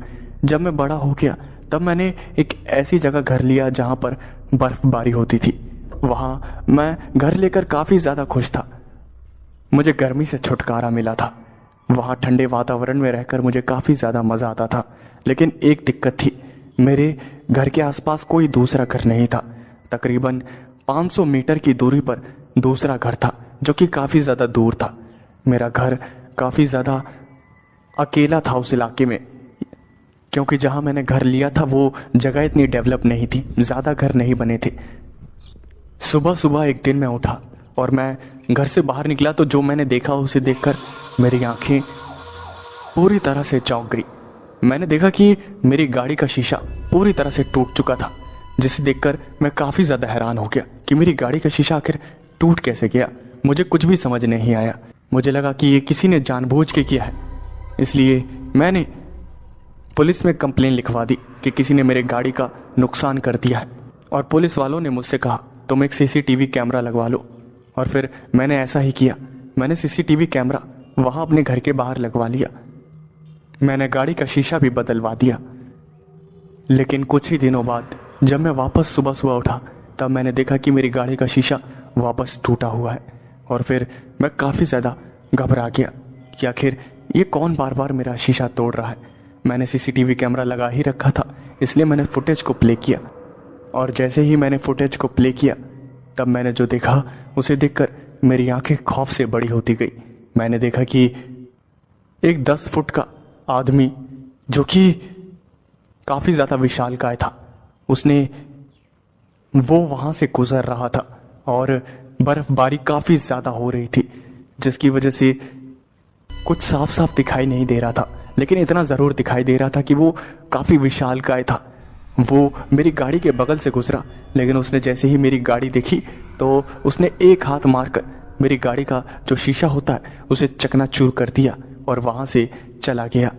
जब मैं बड़ा हो गया तब मैंने एक ऐसी जगह घर लिया जहाँ पर बर्फ़बारी होती थी। वहाँ मैं घर लेकर काफ़ी ज़्यादा खुश था। मुझे गर्मी से छुटकारा मिला था। वहाँ ठंडे वातावरण में रहकर मुझे काफ़ी ज़्यादा मज़ा आता था। लेकिन एक दिक्कत थी, मेरे घर के आसपास कोई दूसरा घर नहीं था। तकरीबन 500 मीटर की दूरी पर दूसरा घर था जो कि काफ़ी ज़्यादा दूर था। मेरा घर काफ़ी ज़्यादा अकेला था उस इलाके में, क्योंकि जहाँ मैंने घर लिया था वो जगह इतनी डेवलप नहीं थी, ज़्यादा घर नहीं बने थे। सुबह सुबह एक दिन मैं उठा और मैं घर से बाहर निकला तो जो मैंने देखा उसे देखकर मेरी आंखें पूरी तरह से चौंक गई। मैंने देखा कि मेरी गाड़ी का शीशा पूरी तरह से टूट चुका था, जिसे देखकर मैं काफ़ी ज़्यादा हैरान हो गया कि मेरी गाड़ी का शीशा आखिर टूट कैसे गया। मुझे कुछ भी समझ नहीं आया। मुझे लगा कि ये किसी ने जानबूझ के किया है, इसलिए मैंने पुलिस में कंप्लेन लिखवा दी कि किसी ने मेरे गाड़ी का नुकसान कर दिया है। और पुलिस वालों ने मुझसे कहा तुम एक सीसीटीवी कैमरा लगवा लो। और फिर मैंने ऐसा ही किया। मैंने सीसीटीवी कैमरा वहाँ अपने घर के बाहर लगवा लिया। मैंने गाड़ी का शीशा भी बदलवा दिया। लेकिन कुछ ही दिनों बाद जब मैं वापस सुबह सुबह उठा तब मैंने देखा कि मेरी गाड़ी का शीशा वापस टूटा हुआ है। और फिर मैं काफ़ी ज़्यादा घबरा गया कि आखिर ये कौन बार बार मेरा शीशा तोड़ रहा है। मैंने सीसीटीवी कैमरा लगा ही रखा था, इसलिए मैंने फुटेज को प्ले किया। और जैसे ही मैंने फुटेज को प्ले किया तब मैंने जो देखा उसे देखकर मेरी आंखें खौफ से बड़ी होती गई। मैंने देखा कि एक 10 फुट का आदमी जो कि काफ़ी ज़्यादा विशालकाय था, उसने वो वहाँ से गुजर रहा था और बर्फ़बारी काफ़ी ज़्यादा हो रही थी, जिसकी वजह से कुछ साफ साफ दिखाई नहीं दे रहा था। लेकिन इतना ज़रूर दिखाई दे रहा था कि वो काफ़ी विशालकाय था। वो मेरी गाड़ी के बगल से गुजरा, लेकिन उसने जैसे ही मेरी गाड़ी देखी तो उसने एक हाथ मारकर मेरी गाड़ी का जो शीशा होता है उसे चकनाचूर कर दिया और वहाँ से चला गया।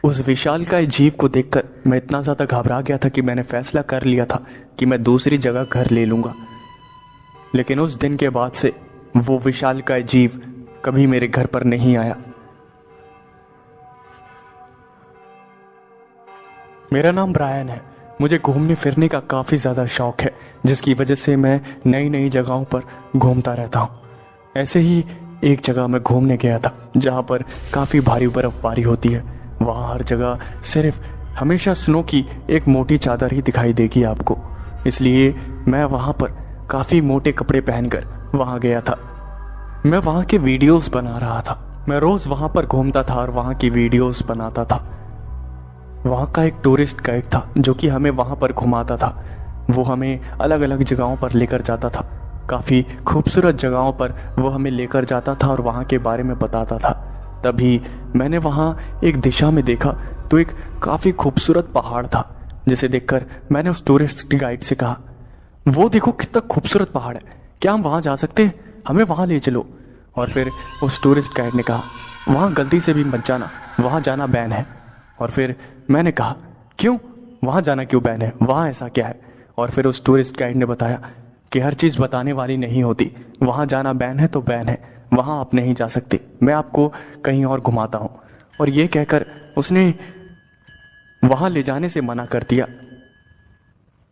उस विशालकाय जीव को देखकर मैं इतना ज़्यादा घबरा गया था कि मैंने फैसला कर लिया था कि मैं दूसरी जगह घर ले लूँगा। लेकिन उस दिन के बाद से वो विशालकाय जीव कभी मेरे घर पर नहीं आया। मेरा नाम ब्रायन है। मुझे घूमने फिरने का काफ़ी ज़्यादा शौक है, जिसकी वजह से मैं नई नई जगहों पर घूमता रहता हूँ। ऐसे ही एक जगह मैं घूमने गया था जहाँ पर काफ़ी भारी बर्फ़बारी होती है। वहाँ हर जगह सिर्फ हमेशा स्नो की एक मोटी चादर ही दिखाई देगी आपको, इसलिए मैं वहाँ पर काफ़ी मोटे कपड़े पहनकर वहाँ गया था। मैं वहाँ के वीडियोस बना रहा था। मैं रोज़ वहाँ पर घूमता था और वहाँ की वीडियोस बनाता था। वहाँ का एक टूरिस्ट गाइड था जो कि हमें वहाँ पर घुमाता था। वो हमें अलग अलग जगहों पर लेकर जाता था, काफ़ी खूबसूरत जगहों पर वो हमें लेकर जाता था और वहाँ के बारे में बताता था। तभी मैंने वहाँ एक दिशा में देखा तो एक काफ़ी खूबसूरत पहाड़ था, जिसे देखकर मैंने उस टूरिस्ट गाइड से कहा, वो देखो कितना खूबसूरत पहाड़ है, क्या हम वहाँ जा सकते हैं? हमें वहाँ ले चलो। और फिर उस टूरिस्ट गाइड ने कहा, वहाँ गलती से भी मत जाना, वहाँ जाना बैन है। और फिर मैंने कहा, क्यों? वहाँ जाना क्यों बैन है? वहाँ ऐसा क्या है? और फिर उस टूरिस्ट गाइड ने बताया कि हर चीज़ बताने वाली नहीं होती, वहाँ जाना बैन है तो बैन है, वहाँ आप नहीं जा सकते, मैं आपको कहीं और घुमाता हूँ। और ये कहकर उसने वहाँ ले जाने से मना कर दिया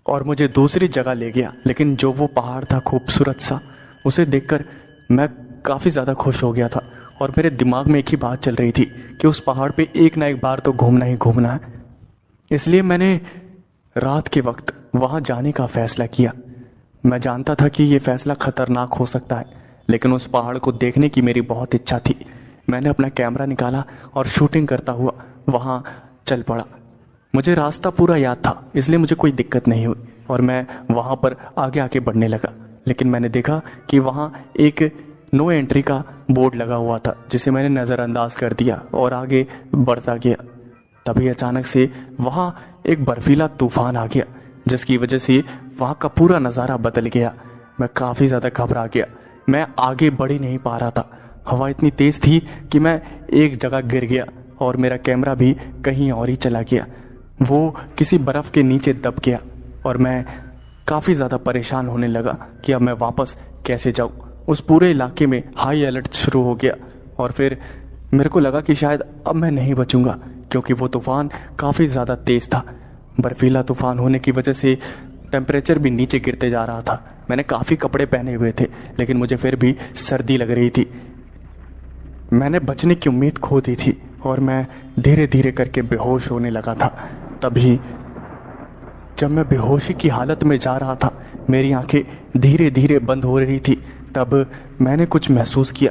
और मुझे दूसरी जगह ले गया। लेकिन जो वो पहाड़ था खूबसूरत सा, उसे देखकर मैं काफ़ी ज़्यादा खुश हो गया था और मेरे दिमाग में एक ही बात चल रही थी कि उस पहाड़ पे एक ना एक बार तो घूमना ही घूमना है। इसलिए मैंने रात के वक्त वहाँ जाने का फ़ैसला किया। मैं जानता था कि ये फ़ैसला ख़तरनाक हो सकता है, लेकिन उस पहाड़ को देखने की मेरी बहुत इच्छा थी। मैंने अपना कैमरा निकाला और शूटिंग करता हुआ वहाँ चल पड़ा। मुझे रास्ता पूरा याद था, इसलिए मुझे कोई दिक्कत नहीं हुई और मैं वहाँ पर आगे आगे बढ़ने लगा। लेकिन मैंने देखा कि वहाँ एक नो एंट्री का बोर्ड लगा हुआ था, जिसे मैंने नज़रअंदाज कर दिया और आगे बढ़ता गया। तभी अचानक से वहाँ एक बर्फीला तूफान आ गया, जिसकी वजह से वहाँ का पूरा नज़ारा बदल गया। मैं काफ़ी ज़्यादा घबरा गया। मैं आगे बढ़ ही नहीं पा रहा था। हवा इतनी तेज़ थी कि मैं एक जगह गिर गया और मेरा कैमरा भी कहीं और ही चला गया। वो किसी बर्फ़ के नीचे दब गया और मैं काफ़ी ज़्यादा परेशान होने लगा कि अब मैं वापस कैसे जाऊँ। उस पूरे इलाके में हाई अलर्ट शुरू हो गया और फिर मेरे को लगा कि शायद अब मैं नहीं बचूंगा, क्योंकि वो तूफ़ान काफ़ी ज़्यादा तेज़ था। बर्फीला तूफ़ान होने की वजह से टेम्परेचर भी नीचे गिरते जा रहा था। मैंने काफ़ी कपड़े पहने हुए थे, लेकिन मुझे फिर भी सर्दी लग रही थी। मैंने बचने की उम्मीद खो दी थी और मैं धीरे धीरे करके बेहोश होने लगा था। तभी जब मैं बेहोशी की हालत में जा रहा था, मेरी आंखें धीरे धीरे बंद हो रही थी। तब मैंने कुछ महसूस किया,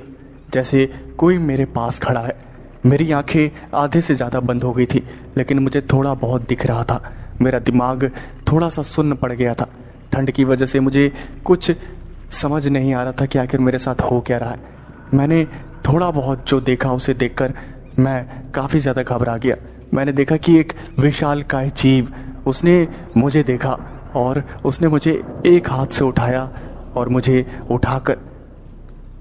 जैसे कोई मेरे पास खड़ा है। मेरी आंखें आधे से ज़्यादा बंद हो गई थी, लेकिन मुझे थोड़ा बहुत दिख रहा था। मेरा दिमाग थोड़ा सा सुन्न पड़ गया था। ठंड की वजह से मुझे कुछ समझ नहीं आ रहा था कि आखिर मेरे साथ हो क्या रहा है। मैंने थोड़ा बहुत जो देखा उसे देखकर मैं काफ़ी ज़्यादा घबरा गया। मैंने देखा कि एक विशालकाय जीव, उसने मुझे देखा और उसने मुझे एक हाथ से उठाया और मुझे उठाकर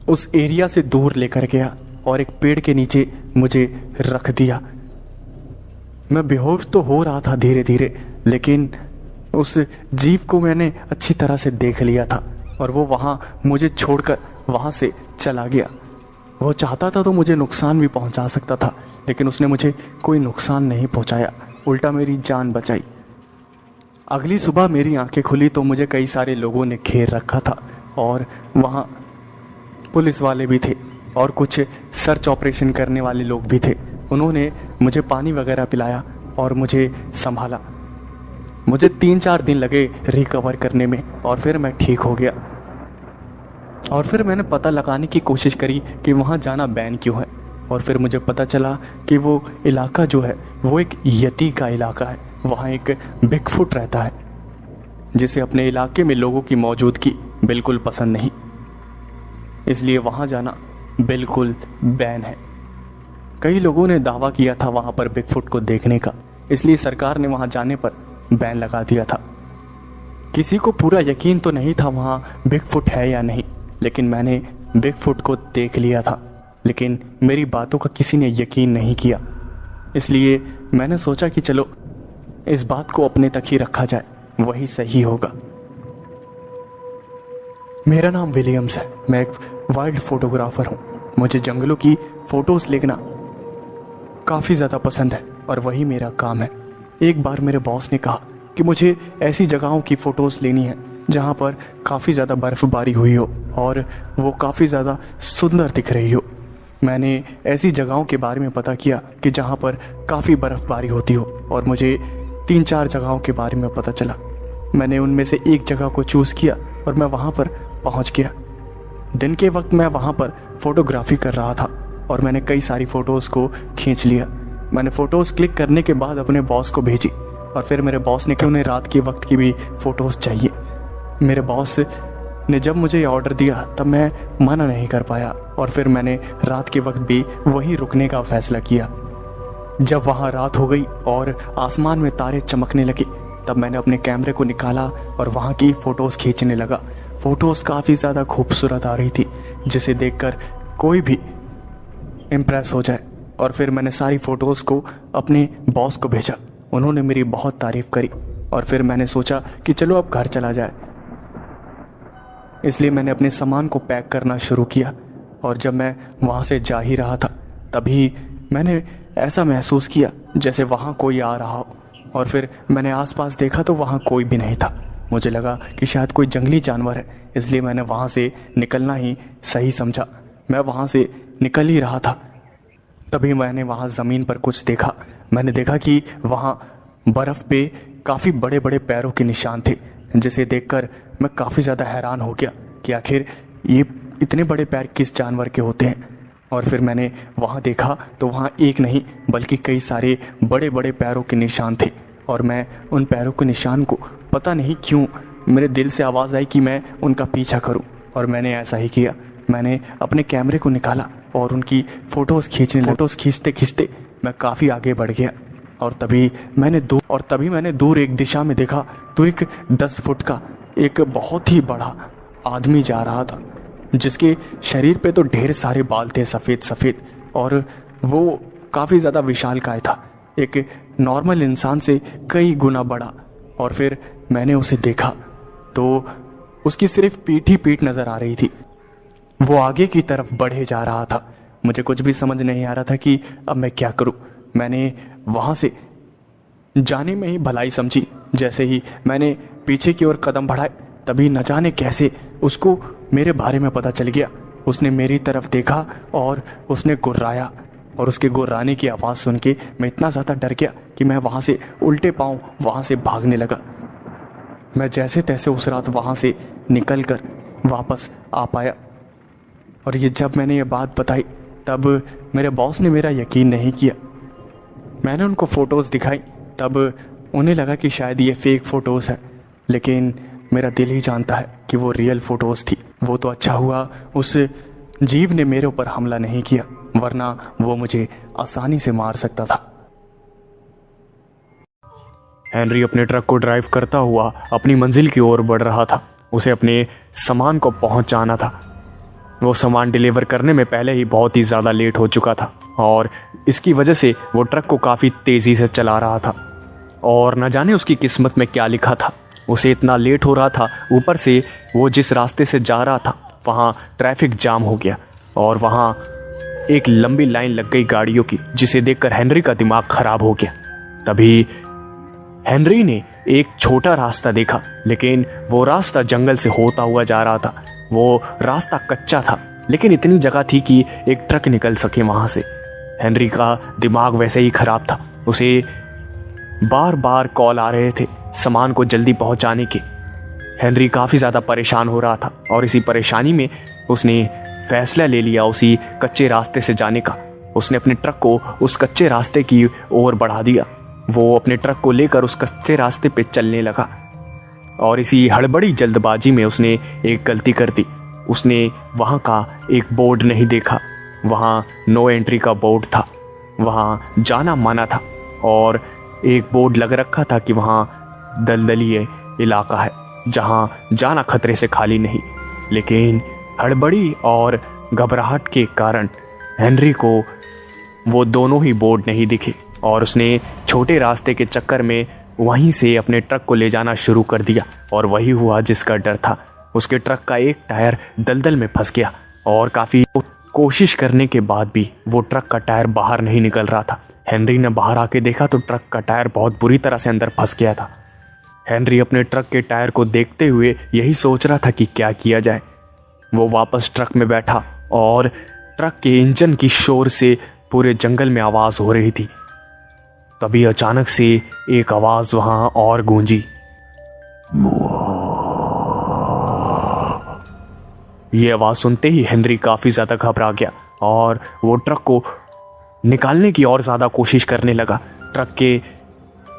उस एरिया से दूर लेकर गया और एक पेड़ के नीचे मुझे रख दिया। मैं बेहोश तो हो रहा था धीरे धीरे, लेकिन उस जीव को मैंने अच्छी तरह से देख लिया था और वो वहाँ मुझे छोड़कर वहाँ से चला गया। वो चाहता था तो मुझे नुकसान भी पहुँचा सकता था, लेकिन उसने मुझे कोई नुकसान नहीं पहुँचाया, उल्टा मेरी जान बचाई। अगली सुबह मेरी आंखें खुली तो मुझे कई सारे लोगों ने घेर रखा था और वहाँ पुलिस वाले भी थे और कुछ सर्च ऑपरेशन करने वाले लोग भी थे। उन्होंने मुझे पानी वगैरह पिलाया और मुझे संभाला। मुझे 3-4 दिन लगे रिकवर करने में और फिर मैं ठीक हो गया। और फिर मैंने पता लगाने की कोशिश करी कि वहाँ जाना बैन क्यों है, और फिर मुझे पता चला कि वो इलाका जो है वो एक यती का इलाका है। वहाँ एक बिगफुट रहता है, जिसे अपने इलाके में लोगों की मौजूदगी बिल्कुल पसंद नहीं, इसलिए वहाँ जाना बिल्कुल बैन है। कई लोगों ने दावा किया था वहाँ पर बिगफुट को देखने का, इसलिए सरकार ने वहाँ जाने पर बैन लगा दिया था। किसी को पूरा यकीन तो नहीं था वहाँ बिगफुट है या नहीं, लेकिन मैंने बिगफुट को देख लिया था। लेकिन मेरी बातों का किसी ने यकीन नहीं किया, इसलिए मैंने सोचा कि चलो इस बात को अपने तक ही रखा जाए, वही सही होगा। मेरा नाम विलियम्स है। मैं एक वाइल्ड फोटोग्राफर हूँ। मुझे जंगलों की फ़ोटोज़ लेना काफ़ी ज़्यादा पसंद है और वही मेरा काम है। एक बार मेरे बॉस ने कहा कि मुझे ऐसी जगहों की फ़ोटोज़ लेनी है जहाँ पर काफ़ी ज़्यादा बर्फ़बारी हुई हो और वो काफ़ी ज़्यादा सुंदर दिख रही हो। मैंने ऐसी जगहों के बारे में पता किया कि जहाँ पर काफ़ी बर्फ़बारी होती हो, और मुझे 3-4 जगहों के बारे में पता चला। मैंने उनमें से एक जगह को चूज़ किया और मैं वहाँ पर पहुँच गया। दिन के वक्त मैं वहाँ पर फ़ोटोग्राफी कर रहा था और मैंने कई सारी फ़ोटोज़ को खींच लिया। मैंने फ़ोटोज़ क्लिक करने के बाद अपने बॉस को भेजी और फिर मेरे बॉस ने कहा उन्हें रात के वक्त की भी फ़ोटोज़ चाहिए। मेरे बॉस ने जब मुझे ये ऑर्डर दिया तब मैं मना नहीं कर पाया और फिर मैंने रात के वक्त भी वहीं रुकने का फ़ैसला किया। जब वहाँ रात हो गई और आसमान में तारे चमकने लगे, तब मैंने अपने कैमरे को निकाला और वहाँ की फ़ोटोज़ खींचने लगा। फ़ोटोज़ काफ़ी ज़्यादा खूबसूरत आ रही थी, जिसे देखकर कोई भी इम्प्रेस हो जाए। और फिर मैंने सारी फ़ोटोज़ को अपने बॉस को भेजा। उन्होंने मेरी बहुत तारीफ़ करी और फिर मैंने सोचा कि चलो अब घर चला जाए, इसलिए मैंने अपने सामान को पैक करना शुरू किया। और जब मैं वहाँ से जा ही रहा था तभी मैंने ऐसा महसूस किया जैसे वहाँ कोई आ रहा हो, और फिर मैंने आसपास देखा तो वहाँ कोई भी नहीं था। मुझे लगा कि शायद कोई जंगली जानवर है, इसलिए मैंने वहाँ से निकलना ही सही समझा। मैं वहाँ से निकल ही रहा था, तभी मैंने वहाँ ज़मीन पर कुछ देखा। मैंने देखा कि वहाँ बर्फ़ पे काफ़ी बड़े बड़े पैरों के निशान थे, जिसे देखकर मैं काफ़ी ज़्यादा हैरान हो गया कि आखिर ये इतने बड़े पैर किस जानवर के होते हैं। और फिर मैंने वहाँ देखा तो वहाँ एक नहीं बल्कि कई सारे बड़े बड़े पैरों के निशान थे, और मैं उन पैरों के निशान को पता नहीं क्यों मेरे दिल से आवाज़ आई कि मैं उनका पीछा करूं, और मैंने ऐसा ही किया। मैंने अपने कैमरे को निकाला और उनकी फ़ोटोज़ खींचते खींचते मैं काफ़ी आगे बढ़ गया। और तभी मैंने दूर एक दिशा में देखा तो एक 10 फुट का एक बहुत ही बड़ा आदमी जा रहा था, जिसके शरीर पे तो ढेर सारे बाल थे सफ़ेद सफ़ेद, और वो काफ़ी ज़्यादा विशालकाय था, एक नॉर्मल इंसान से कई गुना बड़ा। और फिर मैंने उसे देखा तो उसकी सिर्फ पीठ ही पीठ नज़र आ रही थी। वो आगे की तरफ बढ़े जा रहा था। मुझे कुछ भी समझ नहीं आ रहा था कि अब मैं क्या करूं। मैंने वहाँ से जाने में ही भलाई समझी। जैसे ही मैंने पीछे की ओर कदम बढ़ाए, तभी न जाने कैसे उसको मेरे बारे में पता चल गया। उसने मेरी तरफ देखा और उसने गुर्राया, और उसके गुर्राने की आवाज़ सुन के मैं इतना ज़्यादा डर गया कि मैं वहाँ से उल्टे पाँव वहाँ से भागने लगा। मैं जैसे तैसे उस रात वहाँ से निकल कर वापस आ पाया। और ये जब मैंने ये बात बताई तब मेरे बॉस ने मेरा यकीन नहीं किया। मैंने उनको फ़ोटोज़ दिखाई, तब उन्हें लगा कि शायद ये फेक फ़ोटोज़ है, लेकिन मेरा दिल ही जानता है कि वो रियल फ़ोटोज़ थी। वो तो अच्छा हुआ उस जीव ने मेरे ऊपर हमला नहीं किया, वरना वो मुझे आसानी से मार सकता था। हेनरी अपने ट्रक को ड्राइव करता हुआ अपनी मंजिल की ओर बढ़ रहा था। उसे अपने सामान को पहुंचाना था। वो सामान डिलीवर करने में पहले ही बहुत ही ज़्यादा लेट हो चुका था, और इसकी वजह से वो ट्रक को काफ़ी तेज़ी से चला रहा था। और न जाने उसकी किस्मत में क्या लिखा था, उसे इतना लेट हो रहा था। ऊपर से वो जिस रास्ते से जा रहा था वहाँ ट्रैफिक जाम हो गया, और वहाँ एक लंबी लाइन लग गई गाड़ियों की, जिसे देखकर हेनरी का दिमाग खराब हो गया। तभी हेनरी ने एक छोटा रास्ता देखा, लेकिन वो रास्ता जंगल से होता हुआ जा रहा था। वो रास्ता कच्चा था, लेकिन इतनी जगह थी कि एक ट्रक निकल सके वहां से। हेनरी का दिमाग वैसे ही खराब था। उसे बार बार कॉल आ रहे थे सामान को जल्दी पहुंचाने के। हेनरी काफ़ी ज़्यादा परेशान हो रहा था, और इसी परेशानी में उसने फैसला ले लिया उसी कच्चे रास्ते से जाने का। उसने अपने ट्रक को उस कच्चे रास्ते की ओर बढ़ा दिया। वो अपने ट्रक को लेकर उस कच्चे रास्ते पे चलने लगा, और इसी हड़बड़ी जल्दबाजी में उसने एक गलती कर दी। उसने वहाँ का एक बोर्ड नहीं देखा। वहाँ नो एंट्री का बोर्ड था, वहाँ जाना माना था, और एक बोर्ड लग रखा था कि वहाँ दलदली इलाका है, जहाँ जाना खतरे से खाली नहीं। लेकिन हड़बड़ी और घबराहट के कारण हेनरी को वो दोनों ही बोर्ड नहीं दिखे, और उसने छोटे रास्ते के चक्कर में वहीं से अपने ट्रक को ले जाना शुरू कर दिया। और वही हुआ जिसका डर था। उसके ट्रक का एक टायर दलदल में फंस गया, और काफ़ी कोशिश करने के बाद भी वो ट्रक का टायर बाहर नहीं निकल रहा था। हेनरी ने बाहर आके देखा तो ट्रक का टायर बहुत बुरी तरह से अंदर फंस गया था। हेनरी अपने ट्रक के टायर को देखते हुए यही सोच रहा था कि क्या किया जाए। वो वापस ट्रक में बैठा, और ट्रक के इंजन की शोर से पूरे जंगल में आवाज़ हो रही थी। तभी अचानक से एक आवाज वहां और गूंजी। ये आवाज सुनते ही हेनरी काफी ज्यादा घबरा गया, और वो ट्रक को निकालने की और ज्यादा कोशिश करने लगा। ट्रक के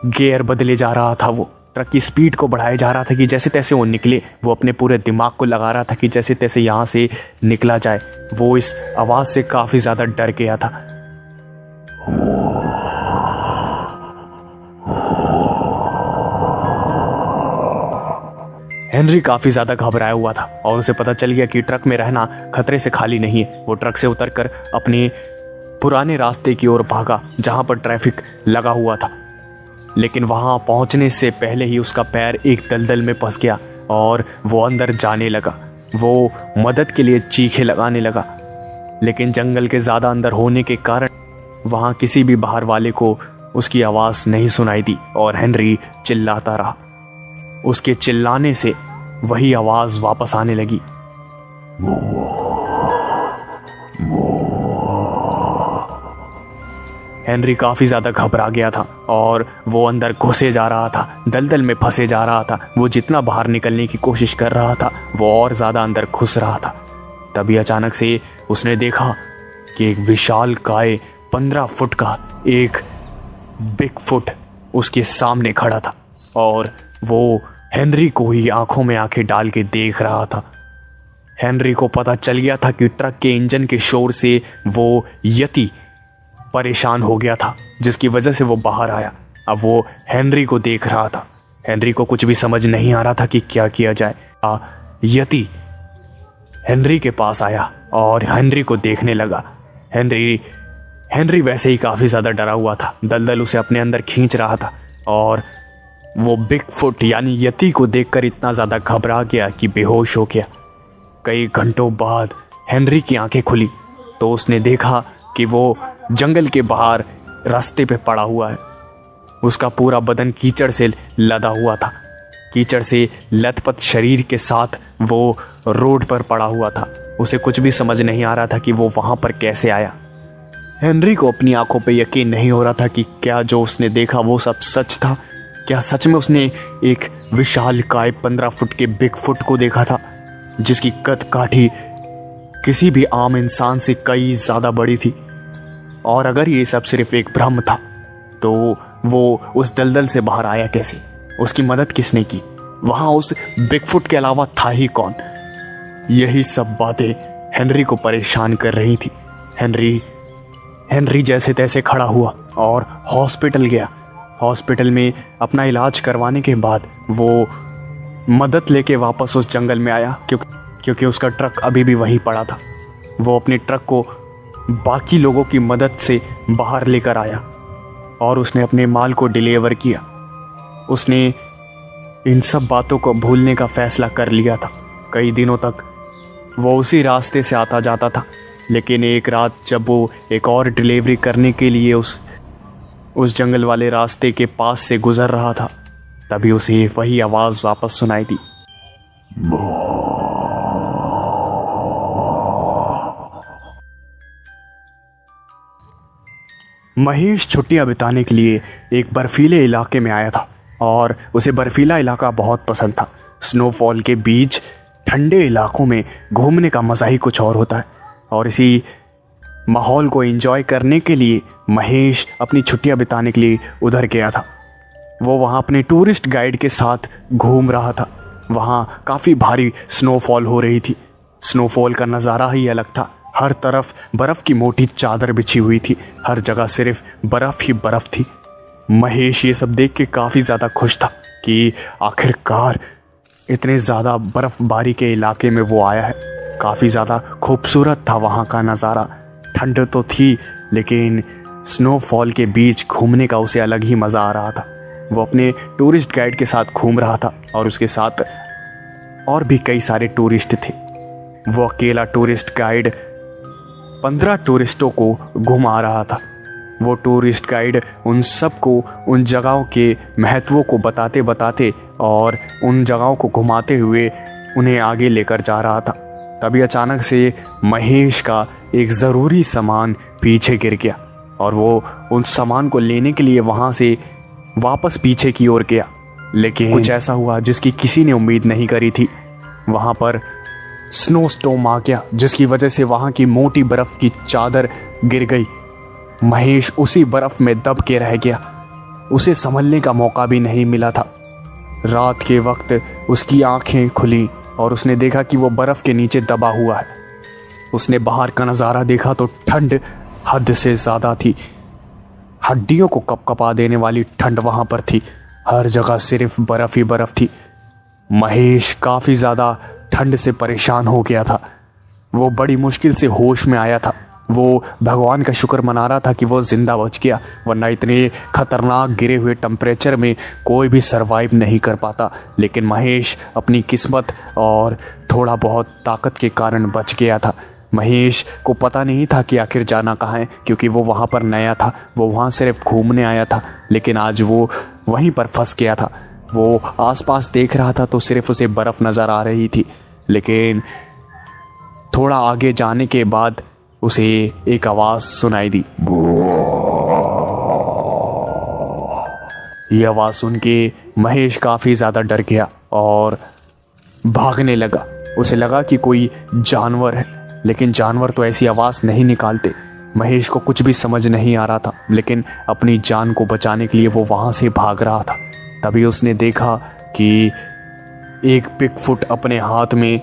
गियर बदले जा रहा था, वो ट्रक की स्पीड को बढ़ाया जा रहा था कि जैसे तैसे वो निकले। वो अपने पूरे दिमाग को लगा रहा था कि जैसे तैसे यहाँ से निकला जाए। वो इस आवाज से काफी ज्यादा डर गया था। हेनरी काफी ज्यादा घबराया हुआ था, और उसे पता चल गया कि ट्रक में रहना खतरे से खाली नहीं है। वो ट्रक से उतरकर अपने पुराने रास्ते की ओर भागा, जहां पर ट्रैफिक लगा हुआ था। लेकिन वहां पहुंचने से पहले ही उसका पैर एक दलदल में फंस गया, और वो अंदर जाने लगा। वो मदद के लिए चीखे लगाने लगा, लेकिन जंगल के ज्यादा अंदर होने के कारण वहां किसी भी बाहर वाले को उसकी आवाज नहीं सुनाई दी, और हेनरी चिल्लाता रहा। उसके चिल्लाने से वही आवाज वापस आने लगी। हेनरी काफी ज्यादा घबरा गया था और वो अंदर घुसे जा रहा था, दलदल में फंसे जा रहा था। वो जितना बाहर निकलने की कोशिश कर रहा था वो और ज्यादा अंदर घुस रहा था। तभी अचानक से उसने देखा कि एक विशाल काय 15 फुट का एक बिग फुट उसके सामने खड़ा था और वो हेनरी को ही आंखों में आंखें डाल के देख रहा था। हेनरी को पता चल गया था कि ट्रक के इंजन के शोर से वो यति परेशान हो गया था, जिसकी वजह से वो बाहर आया। अब वो हेनरी को देख रहा था। हेनरी को कुछ भी समझ नहीं आ रहा था कि क्या किया जाए। यति हेनरी के पास आया और हेनरी को देखने लगा। हेनरी वैसे ही काफी ज्यादा डरा हुआ था। दलदल उसे अपने अंदर खींच रहा था और वो बिग फुट यानी यति को देखकर इतना ज्यादा घबरा गया कि बेहोश हो गया। कई घंटों बाद हेनरी की आंखें खुली तो उसने देखा कि वो जंगल के बाहर रास्ते पे पड़ा हुआ है। उसका पूरा बदन कीचड़ से लदा हुआ था। कीचड़ से लथपथ शरीर के साथ वो रोड पर पड़ा हुआ था। उसे कुछ भी समझ नहीं आ रहा था कि वो वहां पर कैसे आया। हेनरी को अपनी आंखों पे यकीन नहीं हो रहा था कि क्या जो उसने देखा वो सब सच था। क्या सच में उसने एक विशाल काय 15 फुट के बिग फुट को देखा था, जिसकी कद काठी किसी भी आम इंसान से कई ज्यादा बड़ी थी। और अगर ये सब सिर्फ एक भ्रम था तो वो उस दलदल से बाहर आया कैसे? उसकी मदद किसने की? वहां उस बिगफुट के अलावा था ही कौन? यही सब बातें हेनरी को परेशान कर रही थी। हेनरी जैसे तैसे खड़ा हुआ और हॉस्पिटल गया। हॉस्पिटल में अपना इलाज करवाने के बाद वो मदद लेके वापस उस जंगल में आया, क्योंकि उसका ट्रक अभी भी वहीं पड़ा था। वो अपने ट्रक को बाकी लोगों की मदद से बाहर लेकर आया और उसने अपने माल को डिलीवर किया। उसने इन सब बातों को भूलने का फैसला कर लिया था। कई दिनों तक वो उसी रास्ते से आता जाता था, लेकिन एक रात जब वो एक और डिलीवरी करने के लिए उस जंगल वाले रास्ते के पास से गुजर रहा था, तभी उसे वही आवाज वापस सुनाई दी। महेश छुट्टियां बिताने के लिए एक बर्फीले इलाके में आया था और उसे बर्फीला इलाका बहुत पसंद था। स्नोफॉल के बीच ठंडे इलाकों में घूमने का मज़ा ही कुछ और होता है और इसी माहौल को एंजॉय करने के लिए महेश अपनी छुट्टियां बिताने के लिए उधर गया था। वो वहाँ अपने टूरिस्ट गाइड के साथ घूम रहा था। वहाँ काफ़ी भारी स्नोफॉल हो रही थी। स्नोफॉल का नज़ारा ही अलग था। हर तरफ बर्फ़ की मोटी चादर बिछी हुई थी। हर जगह सिर्फ बर्फ़ ही बर्फ़ थी। महेश ये सब देख के काफ़ी ज़्यादा खुश था कि आखिरकार इतने ज़्यादा बर्फ़बारी के इलाके में वो आया है। काफ़ी ज़्यादा खूबसूरत था वहाँ का नज़ारा। ठंड तो थी, लेकिन स्नोफॉल के बीच घूमने का उसे अलग ही मज़ा आ रहा था। वो अपने टूरिस्ट गाइड के साथ घूम रहा था और उसके साथ और भी कई सारे टूरिस्ट थे। वो अकेला टूरिस्ट गाइड 15 टूरिस्टों को घुमा रहा था। वो टूरिस्ट गाइड उन सबको उन जगहों के महत्वों को बताते बताते और उन जगहों को घुमाते हुए उन्हें आगे लेकर जा रहा था। तभी अचानक से महेश का एक ज़रूरी सामान पीछे गिर गया और वो उन सामान को लेने के लिए वहाँ से वापस पीछे की ओर गया, लेकिन कुछ ऐसा हुआ जिसकी किसी ने उम्मीद नहीं करी थी। वहाँ पर स्नो स्टॉर्म आ गया, जिसकी वजह से वहाँ की मोटी बर्फ़ की चादर गिर गई। महेश उसी बर्फ़ में दब के रह गया। उसे संभलने का मौका भी नहीं मिला था। रात के वक्त उसकी आंखें खुली और उसने देखा कि वो बर्फ़ के नीचे दबा हुआ है। उसने बाहर का नज़ारा देखा तो ठंड हद से ज़्यादा थी। हड्डियों को कपकपा देने वाली ठंड वहाँ पर थी। हर जगह सिर्फ बर्फ़ ही बर्फ़ थी। महेश काफ़ी ज़्यादा ठंड से परेशान हो गया था। वो बड़ी मुश्किल से होश में आया था। वो भगवान का शुक्र मना रहा था कि वो जिंदा बच गया, वरना इतने खतरनाक गिरे हुए टेम्परेचर में कोई भी सरवाइव नहीं कर पाता। लेकिन महेश अपनी किस्मत और थोड़ा बहुत ताकत के कारण बच गया था। महेश को पता नहीं था कि आखिर जाना कहाँ है, क्योंकि वो वहाँ पर नया था। वो वहाँ सिर्फ घूमने आया था, लेकिन आज वो वहीं पर फंस गया था। वो आसपास देख रहा था तो सिर्फ उसे बर्फ नजर आ रही थी, लेकिन थोड़ा आगे जाने के बाद उसे एक आवाज सुनाई दी। यह आवाज सुन के महेश काफी ज्यादा डर गया और भागने लगा। उसे लगा कि कोई जानवर है, लेकिन जानवर तो ऐसी आवाज नहीं निकालते। महेश को कुछ भी समझ नहीं आ रहा था, लेकिन अपनी जान को बचाने के लिए वो वहां से भाग रहा था। तभी उसने देखा कि एक बिगफुट अपने हाथ में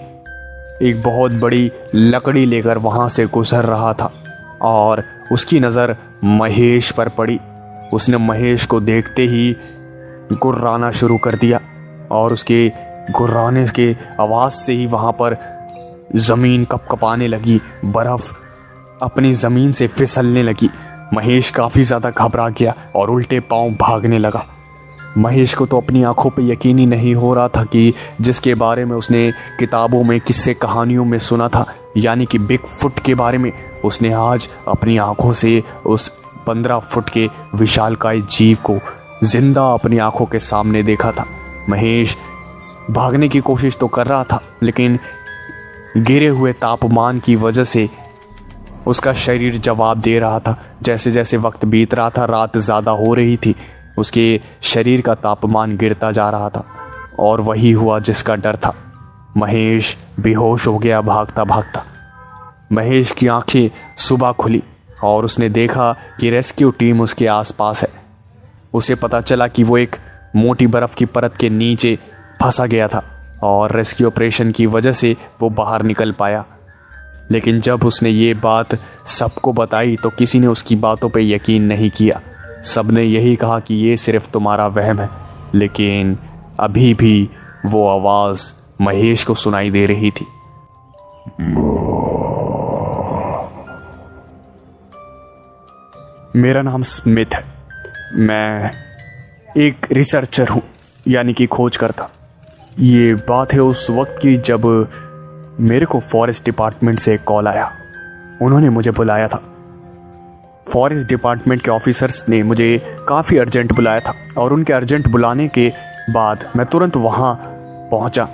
एक बहुत बड़ी लकड़ी लेकर वहां से गुजर रहा था और उसकी नज़र महेश पर पड़ी। उसने महेश को देखते ही गुर्राना शुरू कर दिया और उसके गुर्राने के आवाज़ से ही वहाँ पर ज़मीन कपकपाने लगी, बर्फ़ अपनी ज़मीन से फिसलने लगी। महेश काफ़ी ज़्यादा घबरा गया और उल्टे पांव भागने लगा। महेश को तो अपनी आंखों पे यकीन ही नहीं हो रहा था कि जिसके बारे में उसने किताबों में, किस्से कहानियों में सुना था, यानी कि बिगफुट के बारे में, उसने आज अपनी आंखों से उस 15 फुट के विशालकाय जीव को जिंदा अपनी आंखों के सामने देखा था। महेश भागने की कोशिश तो कर रहा था, लेकिन गिरे हुए तापमान की वजह से उसका शरीर जवाब दे रहा था। जैसे जैसे वक्त बीत रहा था, रात ज़्यादा हो रही थी, उसके शरीर का तापमान गिरता जा रहा था और वही हुआ जिसका डर था। महेश बेहोश हो गया भागता भागता। महेश की आंखें सुबह खुली और उसने देखा कि रेस्क्यू टीम उसके आसपास है। उसे पता चला कि वो एक मोटी बर्फ़ की परत के नीचे फंसा गया था और रेस्क्यू ऑपरेशन की वजह से वो बाहर निकल पाया। लेकिन जब उसने ये बात सबको बताई तो किसी ने उसकी बातों पे यकीन नहीं किया। सब ने यही कहा कि ये सिर्फ तुम्हारा वहम है, लेकिन अभी भी वो आवाज़ महेश को सुनाई दे रही थी। मेरा नाम स्मिथ है। मैं एक रिसर्चर हूँ, यानी कि खोजकर्ता। ये बात है उस वक्त की जब मेरे को फॉरेस्ट डिपार्टमेंट से एक कॉल आया। उन्होंने मुझे बुलाया था। फॉरेस्ट डिपार्टमेंट के ऑफिसर्स ने मुझे काफ़ी अर्जेंट बुलाया था और उनके अर्जेंट बुलाने के बाद मैं तुरंत वहाँ पहुँचा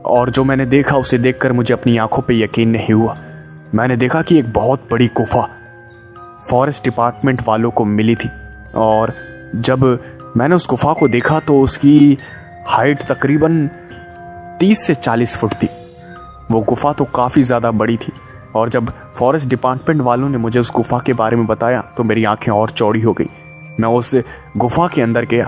और जो मैंने देखा उसे देखकर मुझे अपनी आंखों पे यकीन नहीं हुआ। मैंने देखा कि एक बहुत बड़ी गुफा फॉरेस्ट डिपार्टमेंट वालों को मिली थी और जब मैंने उस गुफा को देखा तो उसकी हाइट तकरीबन 30 से 40 फुट थी। वो गुफा तो काफ़ी ज़्यादा बड़ी थी और जब फॉरेस्ट डिपार्टमेंट वालों ने मुझे उस गुफा के बारे में बताया तो मेरी आंखें और चौड़ी हो गई। मैं उस गुफा के अंदर गया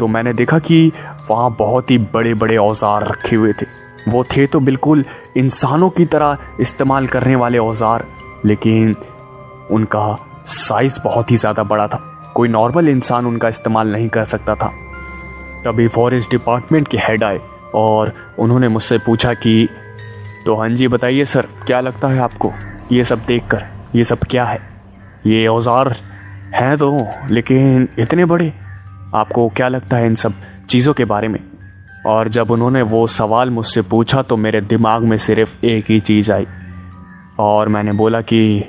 तो मैंने देखा कि वहाँ बहुत ही बड़े बड़े औजार रखे हुए थे। वो थे तो बिल्कुल इंसानों की तरह इस्तेमाल करने वाले औजार, लेकिन उनका साइज बहुत ही ज़्यादा बड़ा था। कोई नॉर्मल इंसान उनका इस्तेमाल नहीं कर सकता था। तभी फॉरेस्ट डिपार्टमेंट के हेड आए और उन्होंने मुझसे पूछा कि तो हाँ जी बताइए सर, क्या लगता है आपको ये सब देखकर, ये सब क्या है? ये औजार हैं तो, लेकिन इतने बड़े, आपको क्या लगता है इन सब चीज़ों के बारे में? और जब उन्होंने वो सवाल मुझसे पूछा तो मेरे दिमाग में सिर्फ एक ही चीज़ आई और मैंने बोला कि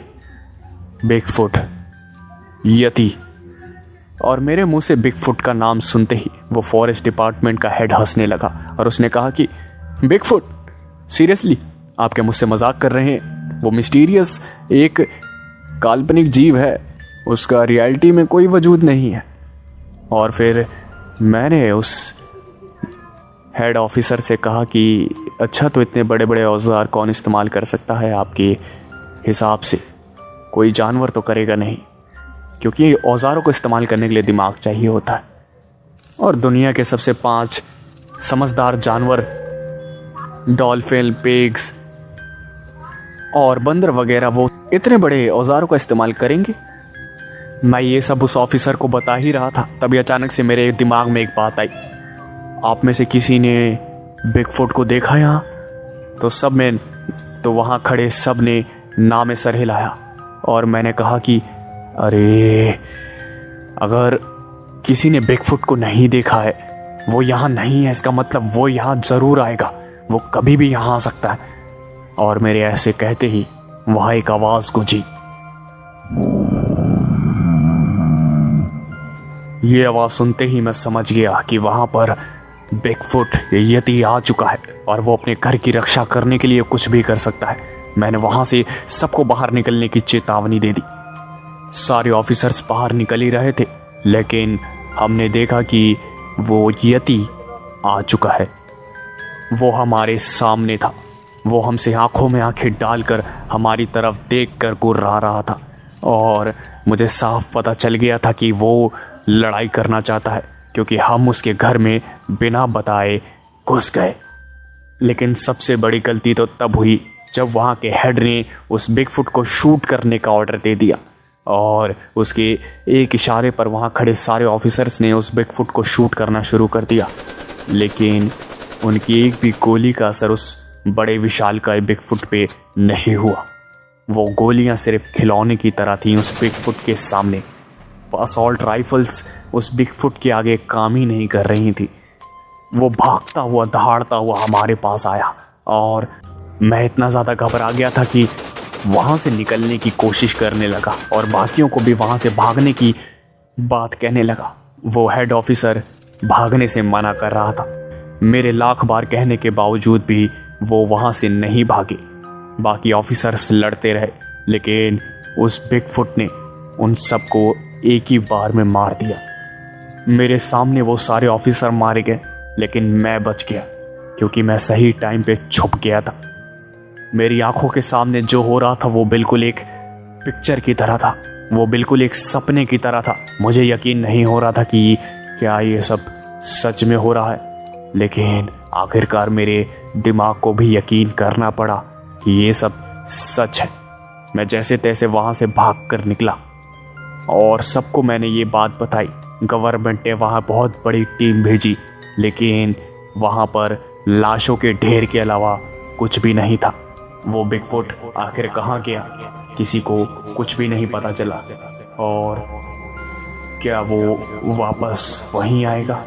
बिगफुट, यती। और मेरे मुंह से बिगफुट का नाम सुनते ही वो फॉरेस्ट डिपार्टमेंट का हेड हंसने लगा और उसने कहा कि बिगफुट, सीरियसली आप क्या मुझसे मजाक कर रहे हैं? वो मिस्टीरियस एक काल्पनिक जीव है, उसका रियलिटी में कोई वजूद नहीं है। और फिर मैंने उस हेड ऑफिसर से कहा कि अच्छा, तो इतने बड़े बड़े औजार कौन इस्तेमाल कर सकता है आपके हिसाब से? कोई जानवर तो करेगा नहीं, क्योंकि औजारों को इस्तेमाल करने के लिए दिमाग चाहिए होता है। और दुनिया के सबसे 5 समझदार जानवर, डॉल्फिन, पिग्स और बंदर वगैरह, वो इतने बड़े औजारों का इस्तेमाल करेंगे? मैं ये सब उस ऑफिसर को बता ही रहा था, तभी अचानक से मेरे दिमाग में एक बात आई। आप में से किसी ने बिगफुट को देखा यहाँ? तो सब में, तो वहाँ खड़े सब ने नाम सर हिलाया और मैंने कहा कि अरे, अगर किसी ने बिगफुट को नहीं देखा है, वो यहाँ नहीं है, इसका मतलब वो यहाँ जरूर आएगा, वो कभी भी यहाँ आ सकता है। और मेरे ऐसे कहते ही वहाँ एक आवाज गूंजी। ये आवाज सुनते ही मैं समझ गया कि वहां पर बिगफुट यति आ चुका है और वो अपने घर की रक्षा करने के लिए कुछ भी कर सकता है। मैंने वहां से सबको बाहर निकलने की चेतावनी दे दी। सारे ऑफिसर्स बाहर निकल ही रहे थे, लेकिन हमने देखा कि वो यति आ चुका है। वो हमारे सामने था। वो हमसे आंखों में आंखें डालकर हमारी तरफ देखकर गुर्रा रहा था और मुझे साफ पता चल गया था कि वो लड़ाई करना चाहता है, क्योंकि हम उसके घर में बिना बताए घुस गए। लेकिन सबसे बड़ी गलती तो तब हुई जब वहाँ के हेड ने उस बिगफुट को शूट करने का ऑर्डर दे दिया और उसके एक इशारे पर वहाँ खड़े सारे ऑफिसर्स ने उस बिगफुट को शूट करना शुरू कर दिया। लेकिन उनकी एक भी गोली का असर उस बड़े विशालकाय बिगफुट पे नहीं हुआ। वो गोलियां सिर्फ खिलौने की तरह थीं उस बिगफुट के सामने। वो असॉल्ट राइफल्स उस बिगफुट के आगे काम ही नहीं कर रही थी। वो भागता हुआ दहाड़ता हुआ हमारे पास आया और मैं इतना ज़्यादा घबरा गया था कि वहाँ से निकलने की कोशिश करने लगा और बाकियों को भी वहाँ से भागने की बात कहने लगा। वो हेड ऑफिसर भागने से मना कर रहा था। मेरे लाख बार कहने के बावजूद भी वो वहाँ से नहीं भागे। बाकी ऑफिसर्स लड़ते रहे, लेकिन उस बिगफुट ने उन सबको एक ही बार में मार दिया। मेरे सामने वो सारे ऑफिसर मारे गए, लेकिन मैं बच गया क्योंकि मैं सही टाइम पे छुप गया था। मेरी आंखों के सामने जो हो रहा था वो बिल्कुल एक पिक्चर की तरह था। वो बिल्कुल एक सपने की तरह था। मुझे यकीन नहीं हो रहा था कि क्या ये सब सच में हो रहा है, लेकिन आखिरकार मेरे दिमाग को भी यकीन करना पड़ा कि ये सब सच है। मैं जैसे तैसे वहां से भागकर निकला और सबको मैंने ये बात बताई। गवर्नमेंट ने वहां बहुत बड़ी टीम भेजी, लेकिन वहां पर लाशों के ढेर के अलावा कुछ भी नहीं था। वो बिगफुट आखिर कहाँ गया, किसी को कुछ भी नहीं पता चला। और क्या वो वापस वहीं आएगा?